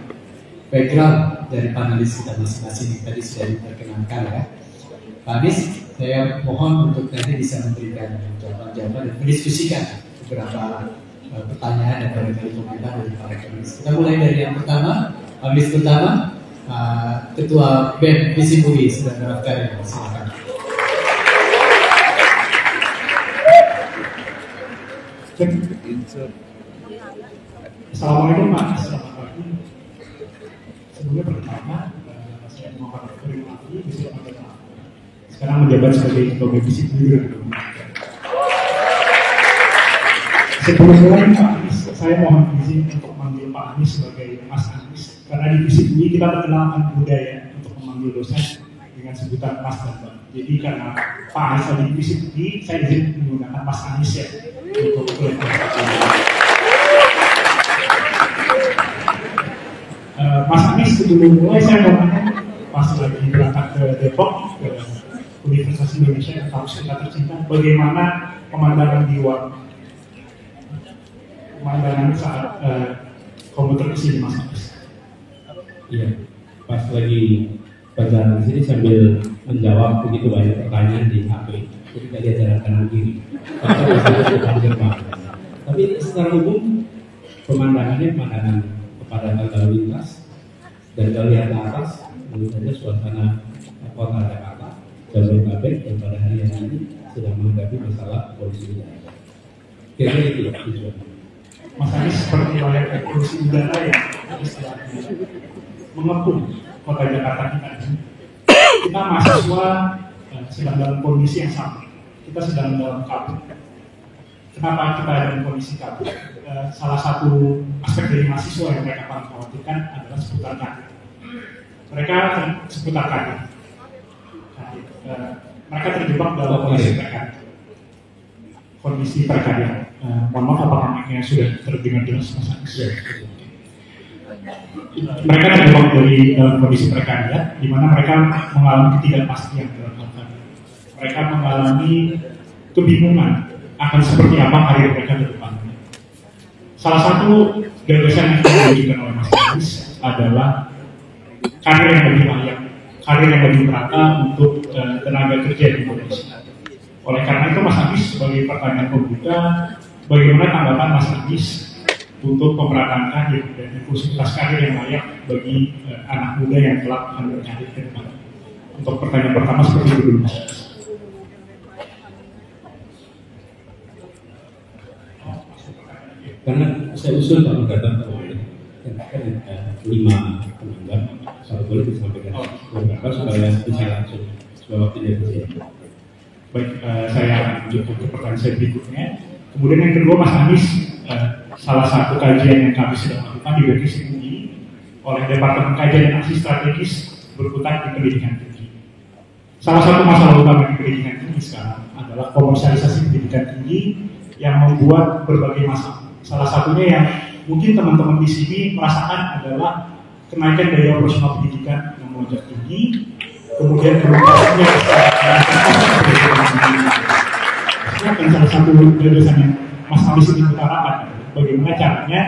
background dari panelis kita masing-masing yang tadi sudah diperkenalkan ya. Pak Anies, saya mohon untuk nanti bisa memberikan jawaban-jawaban dan mendiskusikan beberapa pertanyaan dan barangkali komentar dari para panelis. Kita mulai dari yang pertama, panelis pertama, Ketua BEM Visi Mui sudah mendaftar. Silakan. Assalamualaikum Pak. Sebelumnya pertama saya mau terima kasih bisa sekarang menjabat sebagai Ketua Visi Mui. Sebelum mulai Pak Anies, saya mohon izin untuk memanggil Pak Anies sebagai Mas Anies karena di Visi Mui kita perkenalkan budaya untuk memanggil dosen dengan sebutan Mas dan Mbak. Jadi karena Pak Anies lagi di Visi Mui, saya izin menggunakan Mas Anies ya untuk Mas Anies. Sebelum mulai saya mau nanya, pas lagi berangkat ke Depok ke Universitas Indonesia kampus kita tercinta, bagaimana pemandangan di luar, pemandangan saat komputer ke sini Mas Anies? Iya, pas lagi perjalanan di sini sambil menjawab begitu banyak pertanyaan di HP, jadi nggak lihat jalan kanan kiri. Tapi secara umum pemandangannya pemandangan kepadatan lalu lintas, dan kalau lihat ke atas menurut saya suasana kota Jakarta, Jabodetabek, dan pada hari yang ini sedang menghadapi masalah polusi udara. Kira-kira itu tujuan. Mas Anies seperti layaknya polusi udara yang mengepung kota Jakarta kita. Kita mahasiswa sedang dalam kondisi yang sama. Kita sedang dalam kabut. Kenapa kita dalam kondisi kabut? Salah satu aspek dari mahasiswa yang mereka paling khawatirkan adalah seputar karir. Mereka seputar karir. Mereka terjebak dalam kondisi perkawinan. Mohon maaf apakah maknya sudah terdengar jelas Mas Anies? Mereka terjebak dari kondisi perkawinan, di mana mereka mengalami ketidakpastian dalam hal karir. Mereka mengalami kebingungan akan seperti apa karir mereka ke depan. Salah satu gagasan yang diwujudkan oleh Mas Anies adalah karir yang lebih layak, karir yang lebih merata untuk tenaga kerja di Indonesia. Oleh karena itu Mas Anies sebagai pertanyaan pembuka, bagaimana tanggapan Mas Anies untuk pemerataan karir dan inklusivitas karir yang layak bagi anak muda yang kelak akan berkarir ke depan? Untuk pertanyaan pertama seperti itu dulu. Karena saya usul Pak Mendatang kemarin, yang kan 5 penanggap, kalau boleh disampaikan beberapa supaya bisa langsung jawab tidak bisa. Baik, saya akan lanjutkan ke pertanyaan saya berikutnya. Kemudian yang kedua, Mas Anies, salah satu kajian yang kami sedang lakukan di Divisi UI oleh Departemen Kajian dan Aksi Strategis berkutat di pendidikan tinggi. Salah satu masalah utama di pendidikan tinggi sekarang adalah komersialisasi pendidikan tinggi yang membuat berbagai masalah. Salah satunya yang mungkin teman-teman di sini merasakan adalah kenaikan biaya operasional pendidikan yang melonjak tinggi, kemudian berubahnya dan salah satu gagasan yang Mas Anies ingin utarakan bagaimana caranya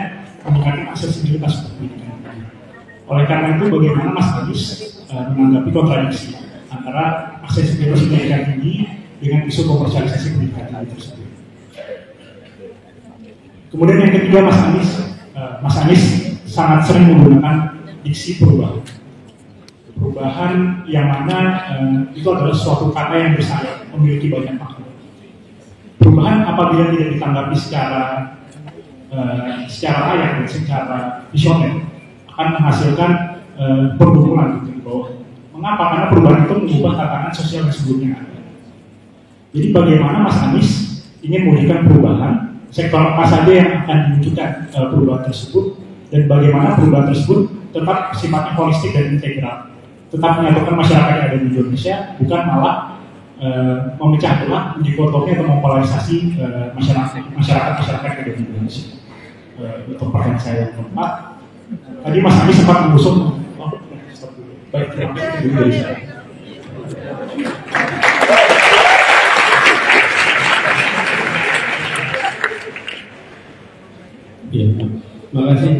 meningkatkan aksesibilitas pendidikan. Oleh karena itu bagaimana Mas Anies menanggapi kontradiksi antara aksesibilitas pendidikan tinggi dengan isu komersialisasi pendidikan tinggi tersebut. Kemudian yang ketiga Mas Anies sangat sering menggunakan diksi perubahan yang mana itu adalah suatu kata yang besar, memiliki banyak makna. Perubahan apabila tidak ditanggapi secara layak dan secara visioner akan menghasilkan pergumulan gitu. Bahwa mengapa? Karena perubahan itu mengubah tatanan sosial yang sebelumnya ada. Jadi bagaimana Mas Anies ingin mewujudkan perubahan, sektor apa saja yang akan diwujudkan perubahan tersebut, dan bagaimana perubahan tersebut tetap sifatnya holistik dan integral, tetap menyatukan masyarakat yang ada di Indonesia, bukan malah memecah belah, dikotomi atau mempolarisasi masyarakat yang ada di Indonesia. Untuk pertanyaan saya yang keempat, tadi Mas Anies sempat mengusung. Baik, terima kasih dari saya. Ya, makasih.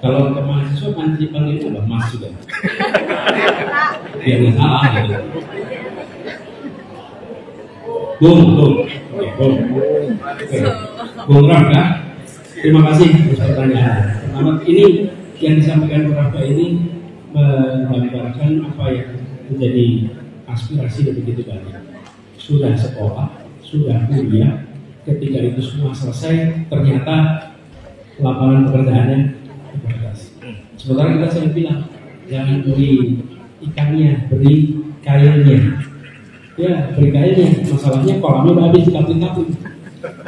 Kalau ke mahasiswa kan dipanggil apa? Mas juga. Biar nggak salah gitu. Bung Rafka, terima kasih atas pertanyaan. Pertama, ini yang disampaikan Bung Rafka ini menggambarkan apa yang menjadi aspirasi dari begitu banyak. Sudah sekolah, sudah kuliah, ketika itu semua selesai, ternyata lapangan pekerjaannya terbatas. Sementara kita sering bilang, jangan beri ikannya, beri kailnya. Ya, beri kailnya. Masalahnya kolamnya udah habis dikapling-kapling.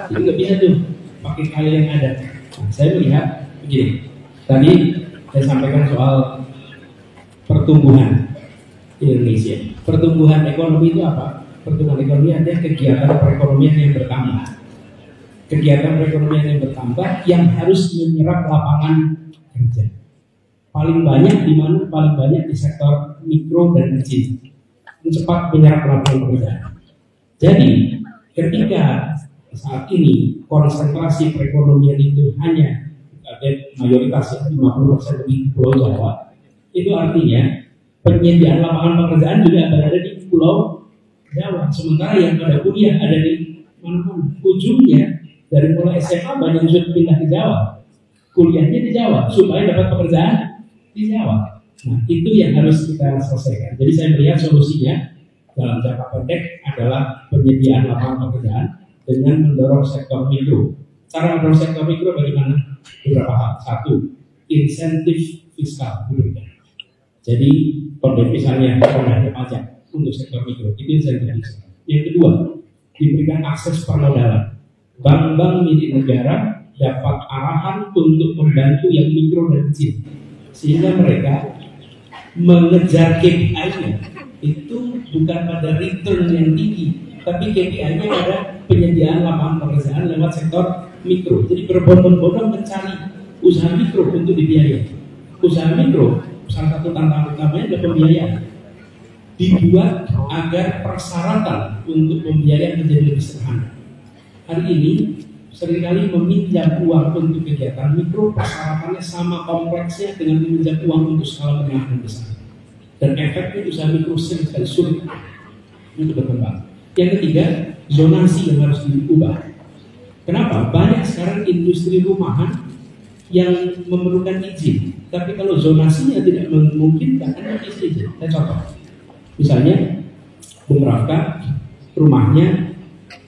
Jadi nggak bisa tuh pakai kail yang ada. Nah, saya melihat begini. Tadi saya sampaikan soal pertumbuhan Indonesia. Pertumbuhan ekonomi itu apa? Pertumbuhan ekonomi adalah kegiatan perekonomian yang bertambah. Kegiatan perekonomian yang bertambah yang harus menyerap lapangan kerja. Paling banyak di mana? Paling banyak di sektor mikro dan kecil. Cepat menyerap lapangan pekerjaan. Jadi, ketika saat ini konsentrasi perekonomian itu hanya ada mayoritas 50% lebih Pulau Jawa, itu artinya penyediaan lapangan pekerjaan juga berada di Pulau Jawa. Sementara yang pada kuliah ada di mana-mana. Ujungnya dari mulai SMA banyak yang sudah pindah ke Jawa, kuliahnya di Jawa supaya dapat pekerjaan di Jawa. Nah, itu yang harus kita selesaikan. Jadi saya melihat solusinya dalam jangka pendek adalah penyediaan lapangan pekerjaan dengan mendorong sektor mikro. Cara mendorong sektor mikro bagaimana? Beberapa hal. Satu, insentif fiskal diberikan. Jadi misalnya pengadaan pajak untuk sektor mikro itu insentif fiskal. Yang kedua, diberikan akses permodalan. Bank-bank milik negara dapat arahan untuk membantu yang mikro dan kecil, sehingga mereka mengejar KPI-nya itu bukan pada return yang tinggi, tapi KPI-nya pada penyediaan lapangan pekerjaan lewat sektor mikro. Jadi berbondong-bondong mencari usaha mikro untuk dibiayai. Usaha mikro salah satu tantangan utamanya adalah pembiayaan. Dibuat agar persyaratan untuk pembiayaan menjadi lebih sederhana. Hari ini seringkali meminjam uang untuk kegiatan mikro, persyaratannya sama kompleksnya dengan meminjam uang untuk skala menengah dan besar. Dan efeknya usaha mikro seringkali sulit untuk berkembang. Yang ketiga, zonasi yang harus diubah. Kenapa? Banyak sekarang industri rumahan yang memerlukan izin, tapi kalau zonasinya tidak memungkinkan, Anda bisa izin. Saya contoh, misalnya Bung Rafka rumahnya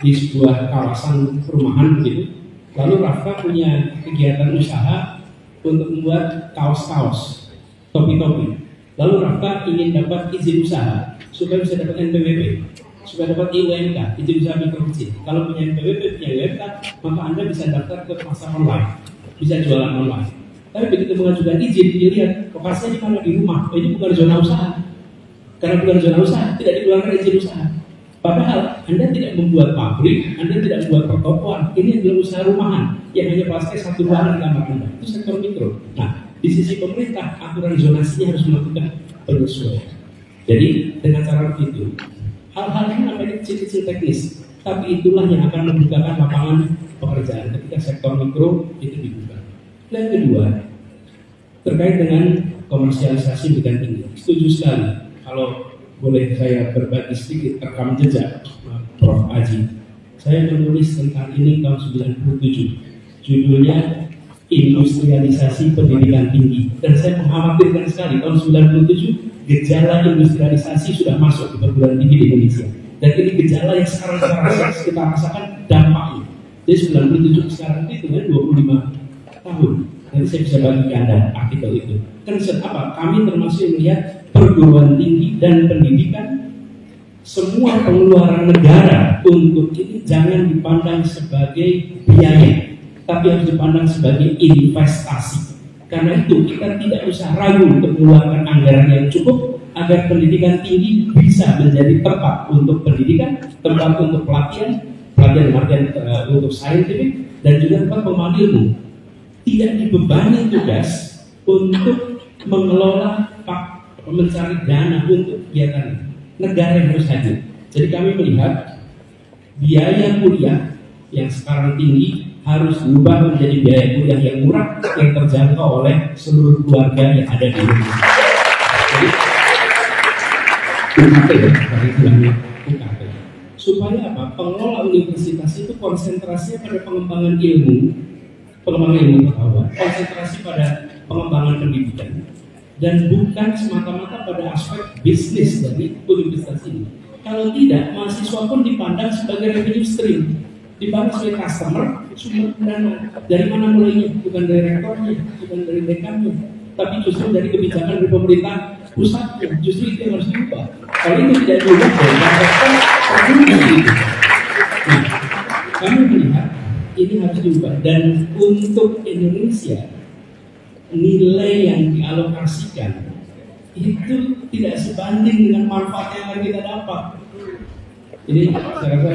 di sebuah kawasan perumahan begitu, lalu Rafka punya kegiatan usaha untuk membuat kaos-kaos, topi-topi. Lalu Rafka ingin dapat izin usaha supaya bisa dapat NPWP, supaya dapat IUMK, izin usaha mikro kecil. Kalau punya NPWP, punya IUMK, maka Anda bisa daftar ke pasar online, bisa jualan online. Tapi begitu mengajukan izin, dilihat lokasinya di mana, di rumah. Oh, ini bukan zona usaha. Karena bukan zona usaha, tidak dikeluarkan izin usaha. Padahal Anda tidak membuat pabrik, Anda tidak membuat pertokoan. Ini adalah usaha rumahan yang hanya pakai satu ruangan di kamar Anda. Itu sektor mikro. Nah, di sisi pemerintah, aturan zonasinya harus melakukan penyesuaian. Jadi dengan cara begitu, hal-hal ini namanya kecil-kecil teknis, tapi itulah yang akan membukakan lapangan pekerjaan ketika sektor mikro itu dibuka. Yang kedua, terkait dengan komersialisasi pendidikan tinggi, setuju sekali. Kalau boleh saya berbagi sedikit rekam jejak Prof. Aji. Saya menulis tentang ini tahun 97. Judulnya Industrialisasi Pendidikan Tinggi. Dan saya mengkhawatirkan sekali tahun 97 gejala industrialisasi sudah masuk di perguruan tinggi di Indonesia. Dan ini gejala yang sekarang kita rasakan dampaknya. Jadi 97 sekarang itu kan 25 tahun. Nanti saya bisa bagi Anda artikel itu. Concern apa? Kami termasuk melihat perguruan tinggi dan pendidikan, semua pengeluaran negara untuk ini jangan dipandang sebagai biaya, tapi harus dipandang sebagai investasi. Karena itu kita tidak usah ragu untuk mengeluarkan anggaran yang cukup agar pendidikan tinggi bisa menjadi tempat untuk pendidikan, tempat untuk pelatihan untuk saintifik, dan juga tempat pengembangan ilmu. Tidak dibebani tugas untuk mengelola mencari dana untuk kegiatan negara yang harus hadir. Jadi kami melihat biaya kuliah yang sekarang tinggi harus diubah menjadi biaya kuliah yang murah yang terjangkau oleh seluruh keluarga yang ada di Indonesia. Jadi supaya apa? Pengelola universitas itu konsentrasinya pada pengembangan ilmu pengetahuan, konsentrasi pada pengembangan pendidikan, dan bukan semata-mata pada aspek bisnis dari universitas ini. Kalau tidak, mahasiswa pun dipandang sebagai revenue stream, dipandang sebagai customer, sumber dana. Dari mana mulainya? Bukan dari rektornya, bukan dari dekannya, tapi justru dari kebijakan dari pemerintah pusatnya. Justru itu yang harus diubah. Kalau itu tidak diubah, nah, kami melihat ini harus diubah. Dan untuk Indonesia, nilai yang dialokasikan itu tidak sebanding dengan manfaat yang akan kita dapat. Jadi saya rasa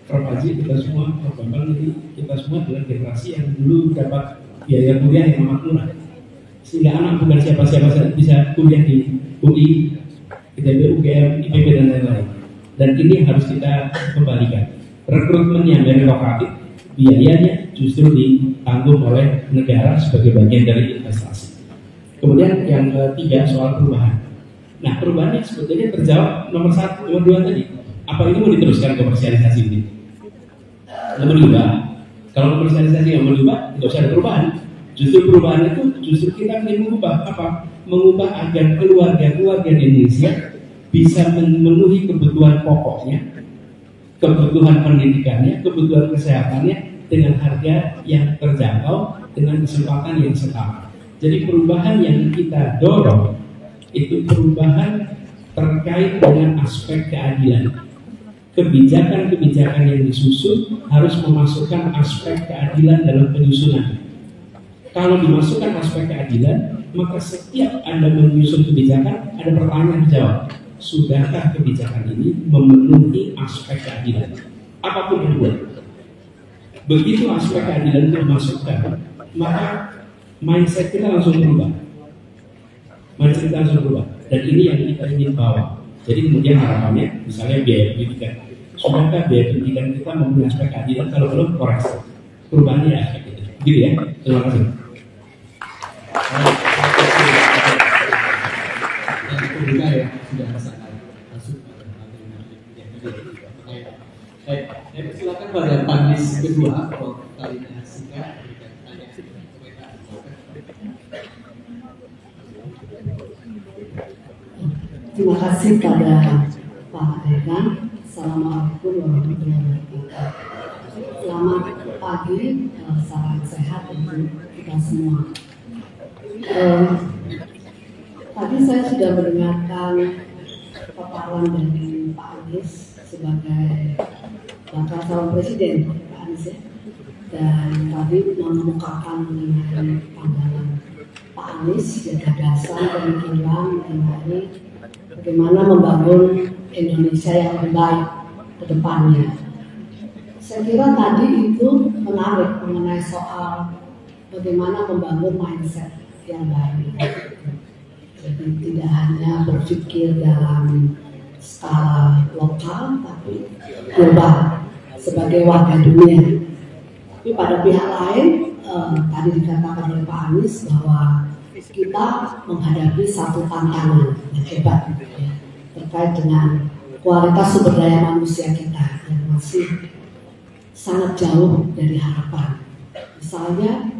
Prof. Haji, kita semua, Prof. Bambang, ini kita semua adalah generasi yang dulu dapat biaya kuliah yang amat murah, sehingga anak bukan siapa-siapa bisa kuliah di UI, ITB, UGM, IPB, dan lain-lain. Dan ini harus kita kembalikan. Rekrutmen yang meritokratik, biayanya justru ditanggung oleh negara sebagai bagian dari investasi. Kemudian yang ketiga, soal perubahan. Nah, perubahan ini sebetulnya terjawab nomor 2 tadi. Apa ini mau diteruskan komersialisasi ini? Nomor 2, kalau komersialisasi yang berubah, tidak usah ada perubahan. Justru perubahan itu kita ingin mengubah apa? Mengubah agar keluarga di Indonesia bisa memenuhi kebutuhan pokoknya, kebutuhan pendidikannya, kebutuhan kesehatannya dengan harga yang terjangkau, dengan kesempatan yang setara. Jadi perubahan yang kita dorong itu perubahan terkait dengan aspek keadilan. Kebijakan-kebijakan yang disusun harus memasukkan aspek keadilan dalam penyusunan. Kalau dimasukkan aspek keadilan, maka setiap Anda menyusun kebijakan, ada pertanyaan dijawab. Sudahkah kebijakan ini memenuhi aspek keadilan? Apapun yang buat. Begitu aspek keadilan itu dimasukkan, maka mindset kita langsung berubah. Mindset kita langsung berubah. Dan ini yang kita ingin bawa. Jadi kemudian harapannya, misalnya biaya pendidikan. Sudahkah biaya pendidikan kita memenuhi aspek keadilan? Kalau belum, koreksi. Perubahannya ya aspek itu. Gitu ya. Terima kasih. Yang kedua ya sudah sangat masuk pada materi yang kedua. Baik, saya persilakan pada panelis kedua kalau kalinya singkat berikan tanya komentar. Terima kasih pada Pak Dekan. Assalamualaikum warahmatullahi wabarakatuh. Selamat pagi, salam sehat untuk kita semua. Tadi saya sudah mendengarkan paparan dari Pak Anies sebagai bakal calon presiden, Pak Anies ya. Dan tadi mengemukakan mengenai pandangan Pak Anies dan gagasan pemikiran mengenai bagaimana membangun Indonesia yang lebih baik ke depannya. Saya kira tadi itu menarik mengenai soal bagaimana membangun mindset yang baik. Jadi tidak hanya berpikir dalam skala lokal, tapi global sebagai warga dunia. Tapi pada pihak lain, tadi dikatakan oleh Pak Anies bahwa kita menghadapi satu tantangan yang hebat ya, terkait dengan kualitas sumber daya manusia kita yang masih sangat jauh dari harapan. Misalnya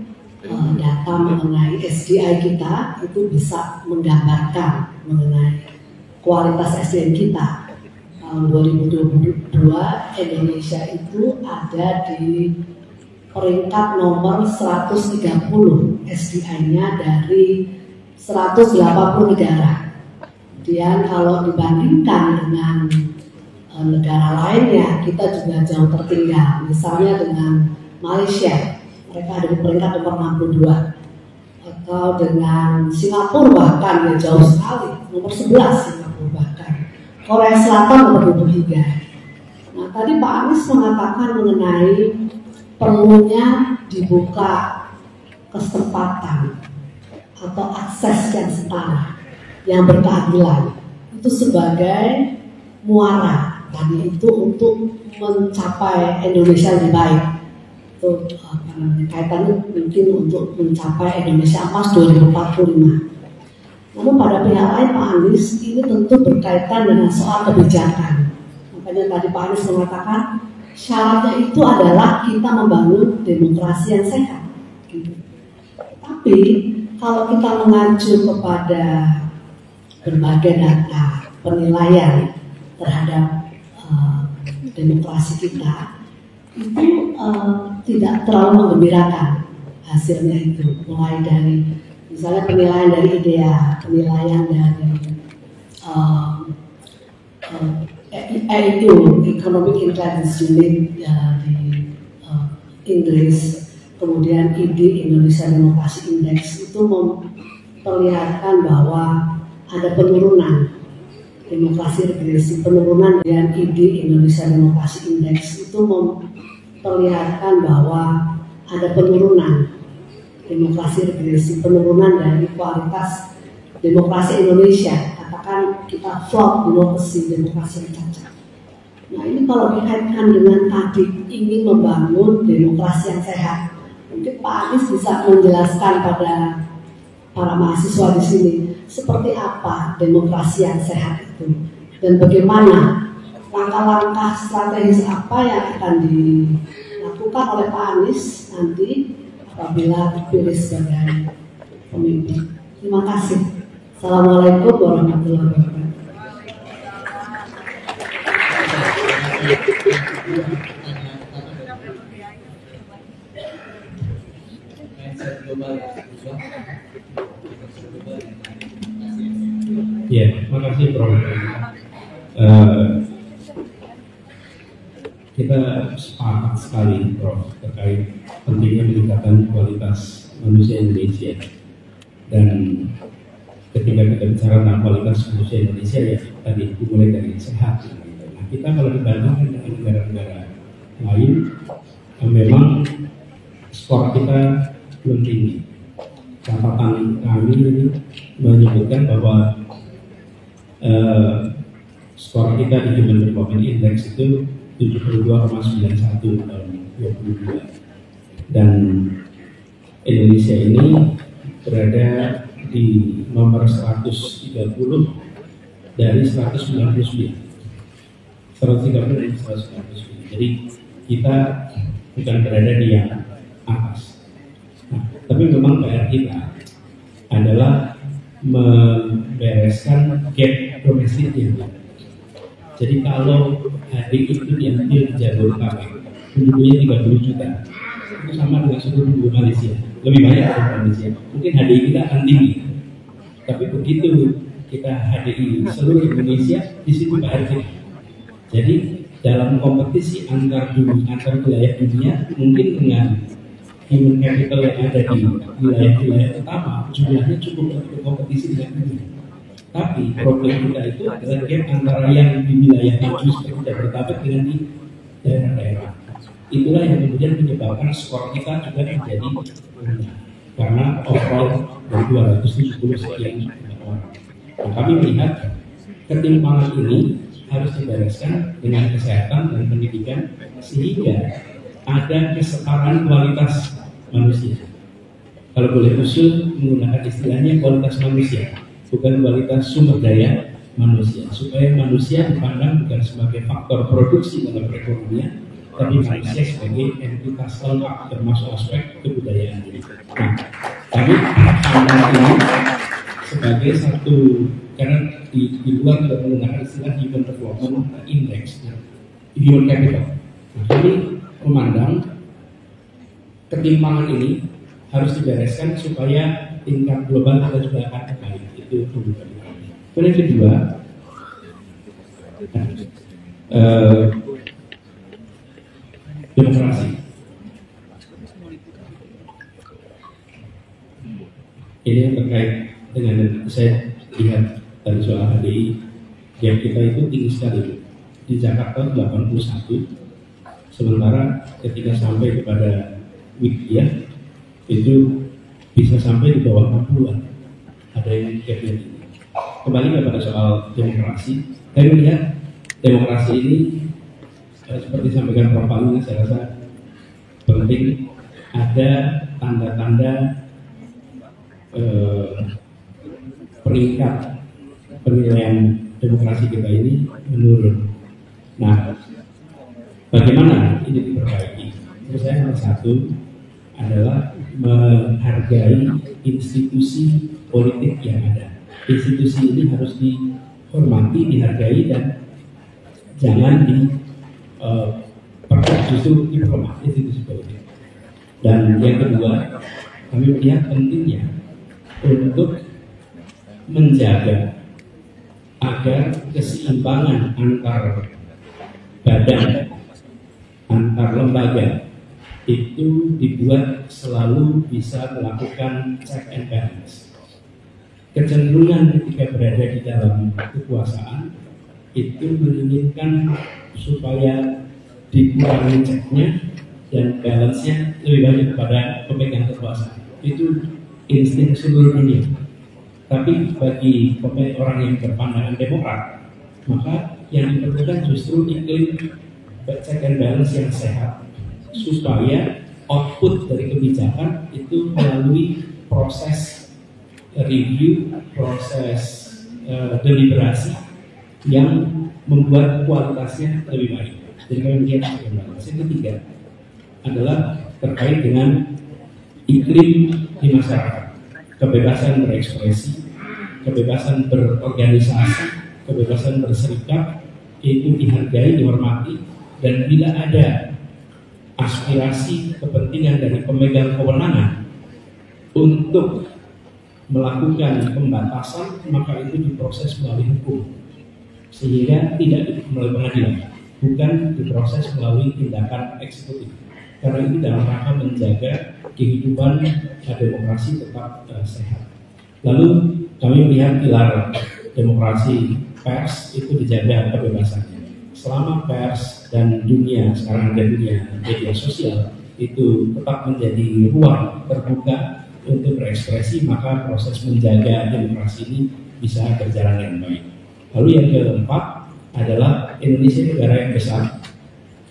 data mengenai SDI kita itu bisa menggambarkan mengenai kualitas SDM kita. Tahun 2022 Indonesia itu ada di peringkat nomor 130 SDI-nya dari 180 negara. Kemudian kalau dibandingkan dengan negara lainnya, kita juga jauh tertinggal. Misalnya dengan Malaysia, mereka ada di peringkat nomor 62. Atau dengan Singapura bahkan ya jauh sekali, nomor 11 Singapura bahkan. Korea Selatan nomor 23. Nah tadi Pak Anies mengatakan mengenai perlunya dibuka kesempatan atau akses yang setara, yang berkeadilan. Itu sebagai muara tadi itu untuk mencapai Indonesia lebih baik. Itu kaitannya mungkin untuk mencapai Indonesia Emas 2045. Namun pada pihak lain Pak Anies ini tentu berkaitan dengan soal kebijakan. Makanya tadi Pak Anies mengatakan syaratnya itu adalah kita membangun demokrasi yang sehat. Gitu. Tapi kalau kita mengacu kepada berbagai data penilaian terhadap demokrasi kita, itu tidak terlalu menggembirakan hasilnya itu. Mulai dari misalnya penilaian dari IDEA, penilaian dari EIU, Economic Intelligence Unit di Inggris, kemudian ID Indonesia Demokrasi Index itu memperlihatkan bahwa ada penurunan demokrasi regresi, penurunan dan ID Indonesia Demokrasi Index itu memperlihatkan bahwa ada penurunan demokrasi regresi, penurunan dari kualitas demokrasi Indonesia. Katakan kita flawed demokrasi, demokrasi yang cacat. Nah ini kalau dikaitkan dengan tadi ingin membangun demokrasi yang sehat, mungkin Pak Anies bisa menjelaskan pada para mahasiswa di sini seperti apa demokrasi yang sehat itu dan bagaimana langkah-langkah strategis apa yang akan dilakukan oleh Pak Anies nanti apabila dipilih sebagai pemimpin. Terima kasih. Assalamualaikum warahmatullahi wabarakatuh. mindset global. Ya, makasih Prof. Kita sepakat sekali Prof terkait pentingnya meningkatkan kualitas manusia Indonesia. Dan ketika kita bicara tentang kualitas manusia Indonesia, ya tadi dimulai dari sehat. Nah, kita kalau dibandingkan dengan negara-negara lain, memang skor kita belum tinggi. Catatan kami ini menyebutkan bahwa skor kita di Human Development Index itu 72,91 tahun 2022, dan Indonesia ini berada di nomor 130 dari 199. Jadi kita bukan berada di yang atas. Nah, tapi memang PR kita adalah membereskan gap domestik yang ada. Jadi kalau HDI itu diambil di Jabodetabek, penduduknya 30 juta, itu sama dengan seluruh penduduk Malaysia, lebih banyak dari Malaysia. Mungkin HDI kita akan tinggi, tapi begitu kita HDI seluruh Indonesia, di situ PR kita. Jadi dalam kompetisi antar wilayah dunia, mungkin dengan human capital yang ada di wilayah-wilayah utama, jumlahnya cukup untuk kompetisi dengan dunia. Tapi problem kita itu adalah gap antara yang di wilayah maju seperti Jabodetabek dengan di daerah-daerah. Itulah yang kemudian menyebabkan skor kita juga menjadi rendah, karena overall dari 270 sekian orang. Nah, kami melihat ketimpangan ini harus dibereskan dengan kesehatan dan pendidikan sehingga ada kesetaraan kualitas manusia. Kalau boleh usul menggunakan istilahnya kualitas manusia, bukan kualitas sumber daya manusia, supaya manusia dipandang bukan sebagai faktor produksi dalam perekonomian, tapi manusia sebagai entitas lengkap termasuk aspek kebudayaan ini. Nah, kami pandang ini sebagai satu, karena di luar tidak menggunakan istilah Human Development Index, Human Capital. Nah, kami memandang ketimpangan ini harus dibereskan supaya tingkat global kita juga akan baik. Itu kemudian. Kemudian kedua, demokrasi. Ini yang terkait dengan saya lihat dari soal HDI, gap kita itu tinggi sekali. Di Jakarta 81, sementara ketika sampai kepada Widya itu bisa sampai di bawah 60-an. Ada yang gapnya tinggi. Kembali kepada soal demokrasi, saya melihat demokrasi ini seperti disampaikan Prof. Alina, saya rasa penting ada tanda-tanda peringkat penilaian demokrasi kita ini menurun. Nah, bagaimana ini diperbaiki? Menurut saya salah satu adalah menghargai institusi politik yang ada. Institusi ini harus dihormati, dihargai, dan jangan justru dihormati institusi politik. Dan yang kedua, kami melihat pentingnya untuk menjaga agar keseimbangan antar badan, antar lembaga itu dibuat selalu bisa melakukan check and balance. Kecenderungan ketika berada di dalam kekuasaan itu menginginkan supaya dikurangi ceknya dan balance-nya lebih banyak kepada pemegang kekuasaan. Itu insting seluruh dunia. Tapi bagi orang yang berpandangan demokrat, maka yang diperlukan justru iklim check and balance yang sehat, supaya output dari kebijakan itu melalui proses review, proses deliberasi yang membuat kualitasnya lebih baik. Jadi kami melihat check and balance. Yang ketiga adalah terkait dengan iklim di masyarakat, kebebasan berekspresi, kebebasan berorganisasi, kebebasan berserikat itu dihargai, dihormati, Dan bila ada aspirasi kepentingan dari pemegang kewenangan untuk melakukan pembatasan, maka itu diproses melalui hukum, sehingga tidak melalui pengadilan, bukan diproses melalui tindakan eksekutif. Karena ini dalam rangka menjaga kehidupan demokrasi tetap sehat. Lalu kami melihat pilar demokrasi pers itu dijaga kebebasannya. Selama pers dan dunia, sekarang ada dunia media sosial, itu tetap menjadi ruang terbuka untuk berekspresi, maka proses menjaga demokrasi ini bisa berjalan dengan baik. Lalu yang keempat adalah Indonesia negara yang besar.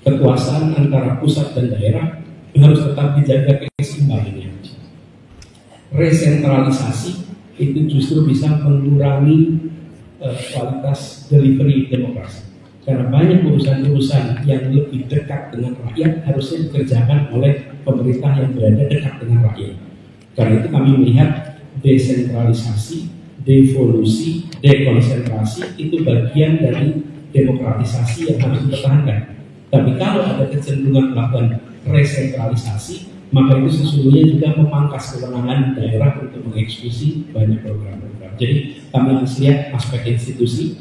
Kekuasaan antara pusat dan daerah harus tetap dijaga keseimbangannya. Resentralisasi itu justru bisa mengurangi kualitas delivery demokrasi. Karena banyak urusan-urusan yang lebih dekat dengan rakyat harusnya dikerjakan oleh pemerintah yang berada dekat dengan rakyat. Karena itu kami melihat desentralisasi, devolusi, dekonsentrasi itu bagian dari demokratisasi yang harus dipertahankan. Tapi kalau ada kecenderungan melakukan resentralisasi, maka itu sesungguhnya juga memangkas kewenangan daerah untuk mengeksekusi banyak program-program. Jadi kami harus lihat aspek institusi,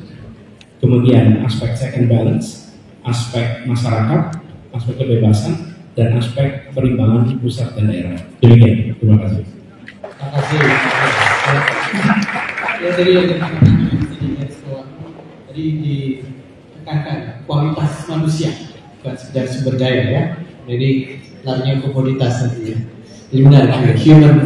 kemudian aspek check and balance, aspek masyarakat, aspek kebebasan, dan aspek perimbangan pusat dan daerah. Demikian, terima kasih. Terima kasih. Ya tadi yang tadi ditekankan kualitas manusia, bukan sekedar sumber daya ya. Jadi larinya komoditas nanti ya. Jadi benar, human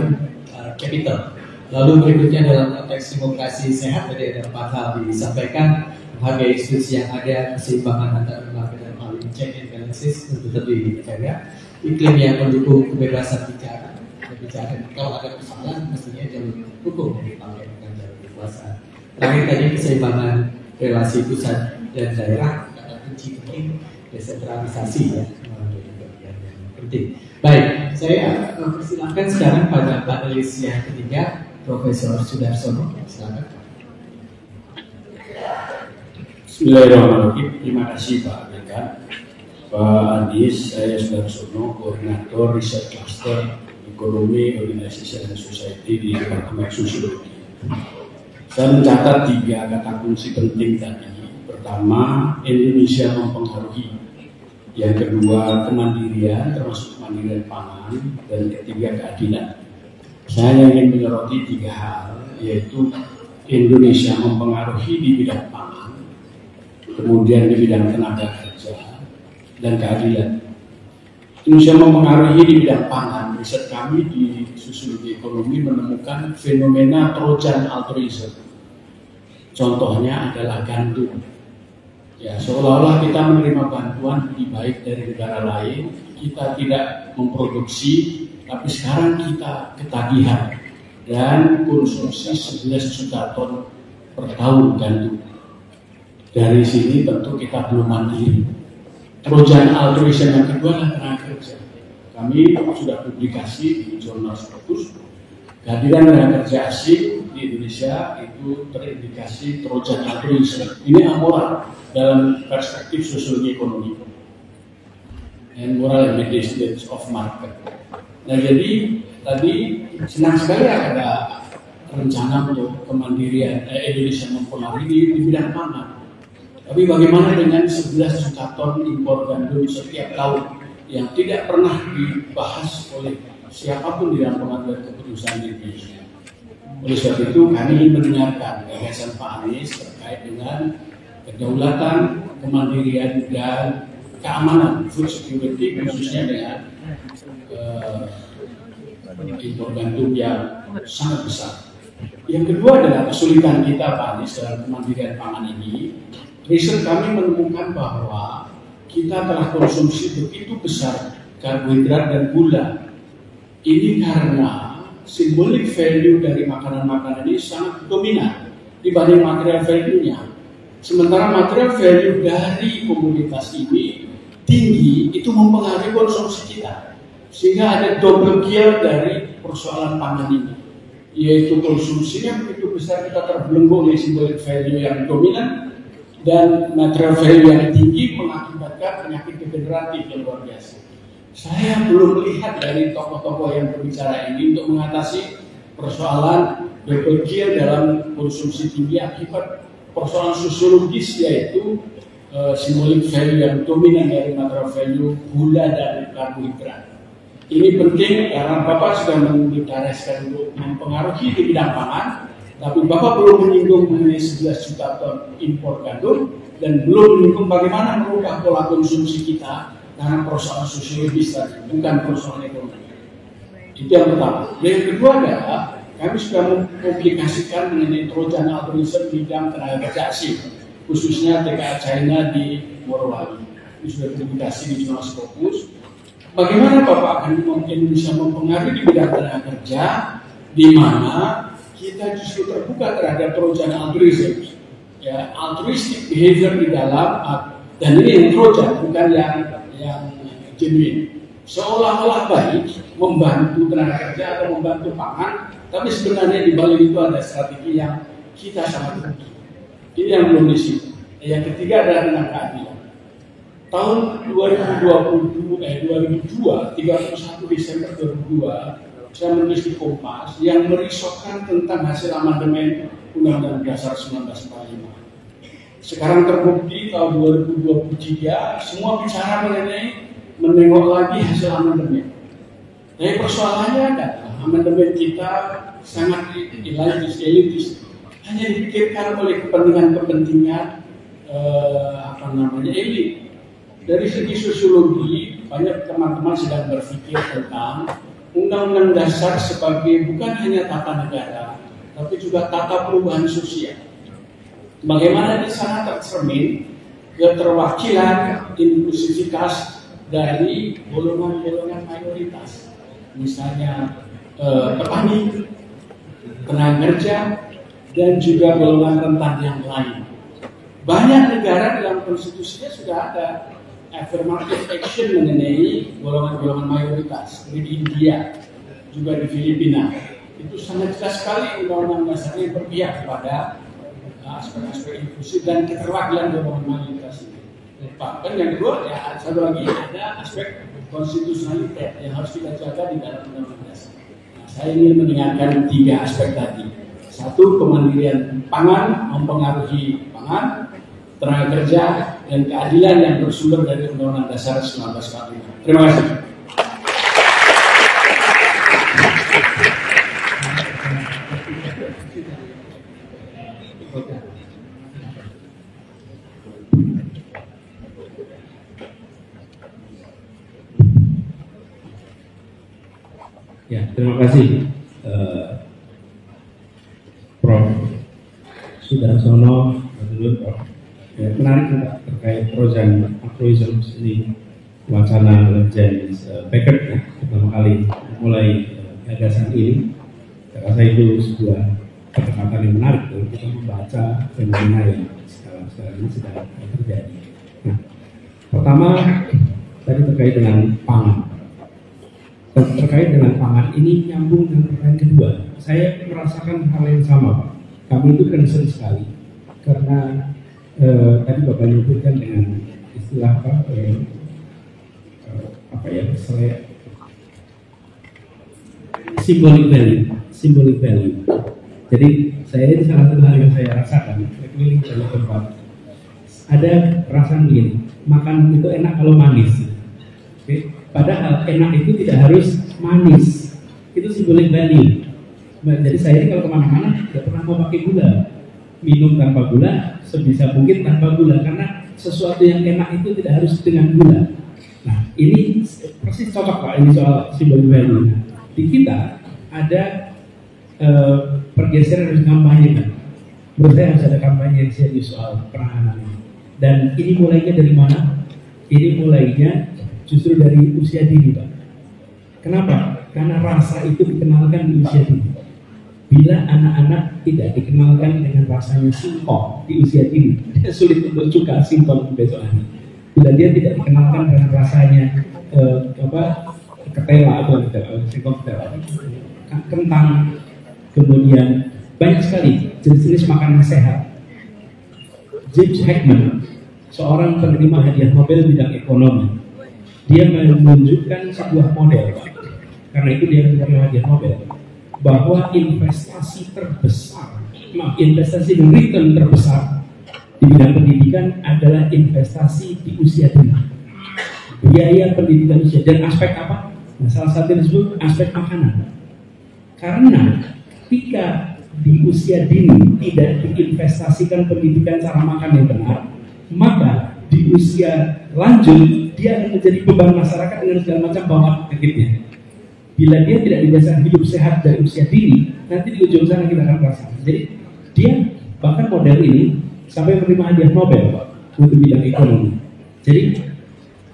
capital. Lalu berikutnya dalam konteks demokrasi sehat tadi ada 4 hal disampaikan. Menghargai institusi yang ada, keseimbangan antara lembaga dan melalui check and balances tentu lebih dijaga. Iklim yang mendukung kebebasan bicara. Kalau ada persoalan mestinya jalur hukum yang dipakai bukan jalur kekuasaan. Terakhir tadi keseimbangan relasi pusat dan daerah, kata kunci penting desentralisasi ya, menjadi bagian yang penting. Baik, saya persilakan sekarang pada panelis yang ketiga, Profesor Sudarsono. Silakan. Bismillahirrahmanirrahim. Terima kasih Pak Dekan. Pak Andis, saya Sudarsono, Koordinator Riset Cluster Ekonomi, Organisasi dan Society di Departemen Sosiologi. Saya mencatat 3 kata kunci penting tadi. Pertama, Indonesia mempengaruhi. Yang kedua, kemandirian, termasuk kemandirian pangan. Dan ketiga, keadilan. Saya ingin menyoroti 3 hal, yaitu Indonesia mempengaruhi di bidang pangan, kemudian di bidang tenaga kerja, dan keadilan. Indonesia mempengaruhi di bidang pangan. Riset kami di Sosiologi Ekonomi menemukan fenomena Trojan altruism. Contohnya adalah gandum. Ya, seolah-olah kita menerima bantuan lebih baik dari negara lain, kita tidak memproduksi, tapi sekarang kita ketagihan dan konsumsi 11 juta ton per tahun gandum. Dari sini tentu kita belum mandiri. Trojan altruism yang kedua adalah tenaga kerja. Kami sudah publikasi di jurnal Scopus, kehadiran tenaga kerja asing di Indonesia itu terindikasi Trojan altruism. Ini amoral dalam perspektif sosiologi ekonomi and moral and mediation of market. Nah, jadi tadi senang sekali ada rencana untuk kemandirian Indonesia mempengaruhi di bidang pangan. Tapi bagaimana dengan 11 juta ton impor gandum setiap tahun yang tidak pernah dibahas oleh siapapun di dalam pengambilan keputusan di Indonesia? Oleh sebab itu kami mendengarkan gagasan Pak Anies terkait dengan kedaulatan, kemandirian dan keamanan food security, khususnya dengan impor gandum yang sangat besar. Yang kedua adalah kesulitan kita Pak Anies dalam kemandirian pangan ini. Riset kami menemukan bahwa kita telah konsumsi begitu besar karbohidrat dan gula. Ini karena symbolic value dari makanan-makanan ini sangat dominan dibanding material value-nya. Sementara material value dari komoditas ini tinggi, itu mempengaruhi konsumsi kita. Sehingga ada double gear dari persoalan pangan ini, yaitu konsumsinya begitu besar, kita terbelenggu oleh symbolic value yang dominan, dan material value yang tinggi mengakibatkan penyakit degeneratif yang luar biasa. Saya belum melihat dari tokoh-tokoh yang berbicara ini untuk mengatasi persoalan double kill dalam konsumsi tinggi akibat persoalan sosiologis, yaitu symbolic value yang dominan dari material value gula dan karbohidrat. Ini penting karena Bapak sudah mendeklarasikan untuk mempengaruhi di bidang pangan, tapi Bapak belum menyinggung mengenai 11 juta ton impor gandum dan belum menyinggung bagaimana merubah pola konsumsi kita karena persoalan sosiologis tadi, bukan persoalan ekonomi. Itu yang pertama. Yang kedua adalah kami sudah mempublikasikan mengenai Trojan altruism di bidang tenaga kerja asing, khususnya TKA China di Morowali. Ini sudah publikasi di jurnal Scopus. Bagaimana Bapak akan Indonesia mempengaruhi di bidang tenaga kerja, di mana kita justru terbuka terhadap Trojan altruism, ya, altruistic behavior di dalam, dan ini yang Trojan, bukan yang genuine. Seolah-olah baik membantu tenaga kerja atau membantu pangan, tapi sebenarnya di balik itu ada strategi yang kita sangat rugi. Ini yang belum di situ. Yang ketiga adalah tentang keadilan. Tahun 2002, 31 Desember 2002, saya menulis di Kompas yang merisaukan tentang hasil amandemen Undang-Undang Dasar 1945. Sekarang terbukti tahun 2023 semua bicara mengenai menengok lagi hasil amandemen. Tapi persoalannya adalah amandemen kita sangat elitis, hanya dipikirkan oleh kepentingan elit. Dari segi sosiologi, banyak teman-teman sedang berpikir tentang Undang-Undang Dasar sebagai bukan hanya tata negara, tapi juga tata perubahan sosial. Bagaimana di sana tercermin keterwakilan inklusivitas dari golongan-golongan mayoritas, misalnya petani, tenaga kerja, dan juga golongan rentan yang lain. Banyak negara dalam konstitusinya sudah ada affirmative action mengenai golongan-golongan mayoritas, seperti di India, juga di Filipina. Itu sangat jelas sekali undang-undang dasarnya berpihak kepada aspek-aspek inklusif dan keterwakilan golongan mayoritas ini. Dan yang kedua, ya satu lagi ada aspek konstitusionalitas yang harus kita jaga di dalam undang-undang dasar. Nah, saya ingin mendengarkan 3 aspek tadi. 1, kemandirian pangan mempengaruhi pangan, tenaga kerja, dan keadilan yang bersumber dari Undang-Undang Dasar 1945. Terima kasih. Ya, terima kasih Prof. Sudarsono, Prof. Ya, menarik terkait Trojan altruism ini, wacana James Beckett ya, pertama kali mulai gagasan ini. Saya rasa itu sebuah pendekatan yang menarik kalau kita membaca fenomena yang sekarang ini sedang terjadi. Nah, pertama tadi terkait dengan pangan. Terkait dengan pangan ini nyambung dengan pertanyaan kedua. Saya merasakan hal yang sama, Pak. Kami itu concern sekali karena tadi Bapak menyebutkan dengan istilah symbolic value. Jadi saya ini salah satu hal yang saya rasakan keliling banyak tempat. Ada perasaan begini, makan itu enak kalau manis. Oke? Padahal enak itu tidak harus manis. Itu symbolic value. Jadi saya ini kalau kemana-mana tidak pernah mau pakai gula. Minum tanpa gula, sebisa mungkin tanpa gula. Karena sesuatu yang enak itu tidak harus dengan gula. Nah, ini persis cocok Pak, ini soal symbolic value. Di kita ada pergeseran harus kampanye kan. Menurut saya harus ada kampanye yang serius soal penanganan ini. Dan ini mulainya dari mana? Ini mulainya justru dari usia dini, Pak. Kenapa? Karena rasa itu dikenalkan di usia dini. Bila anak-anak tidak dikenalkan dengan rasanya singkong di usia dini, dia sulit untuk suka singkong besok hari. Bila dia tidak dikenalkan dengan rasanya ketela atau singkong ketela, kentang, kemudian banyak sekali jenis-jenis makanan sehat. James Heckman, seorang penerima hadiah Nobel bidang ekonomi, dia menunjukkan sebuah model, Pak. Karena itu dia menerima hadiah Nobel, bahwa investasi terbesar, investasi dan return terbesar di bidang pendidikan adalah investasi di usia dini. Biaya pendidikan usia, dan aspek apa? Nah, salah satu yang disebut aspek makanan. Karena ketika di usia dini tidak diinvestasikan pendidikan cara makan yang benar, maka di usia lanjut dia akan menjadi beban masyarakat dengan segala macam bawaan penyakitnya. Bila dia tidak dibiasakan hidup sehat dari usia dini, nanti di ujung sana kita akan merasakan. Jadi dia bahkan model ini sampai menerima hadiah Nobel, Pak, untuk bidang ekonomi. Jadi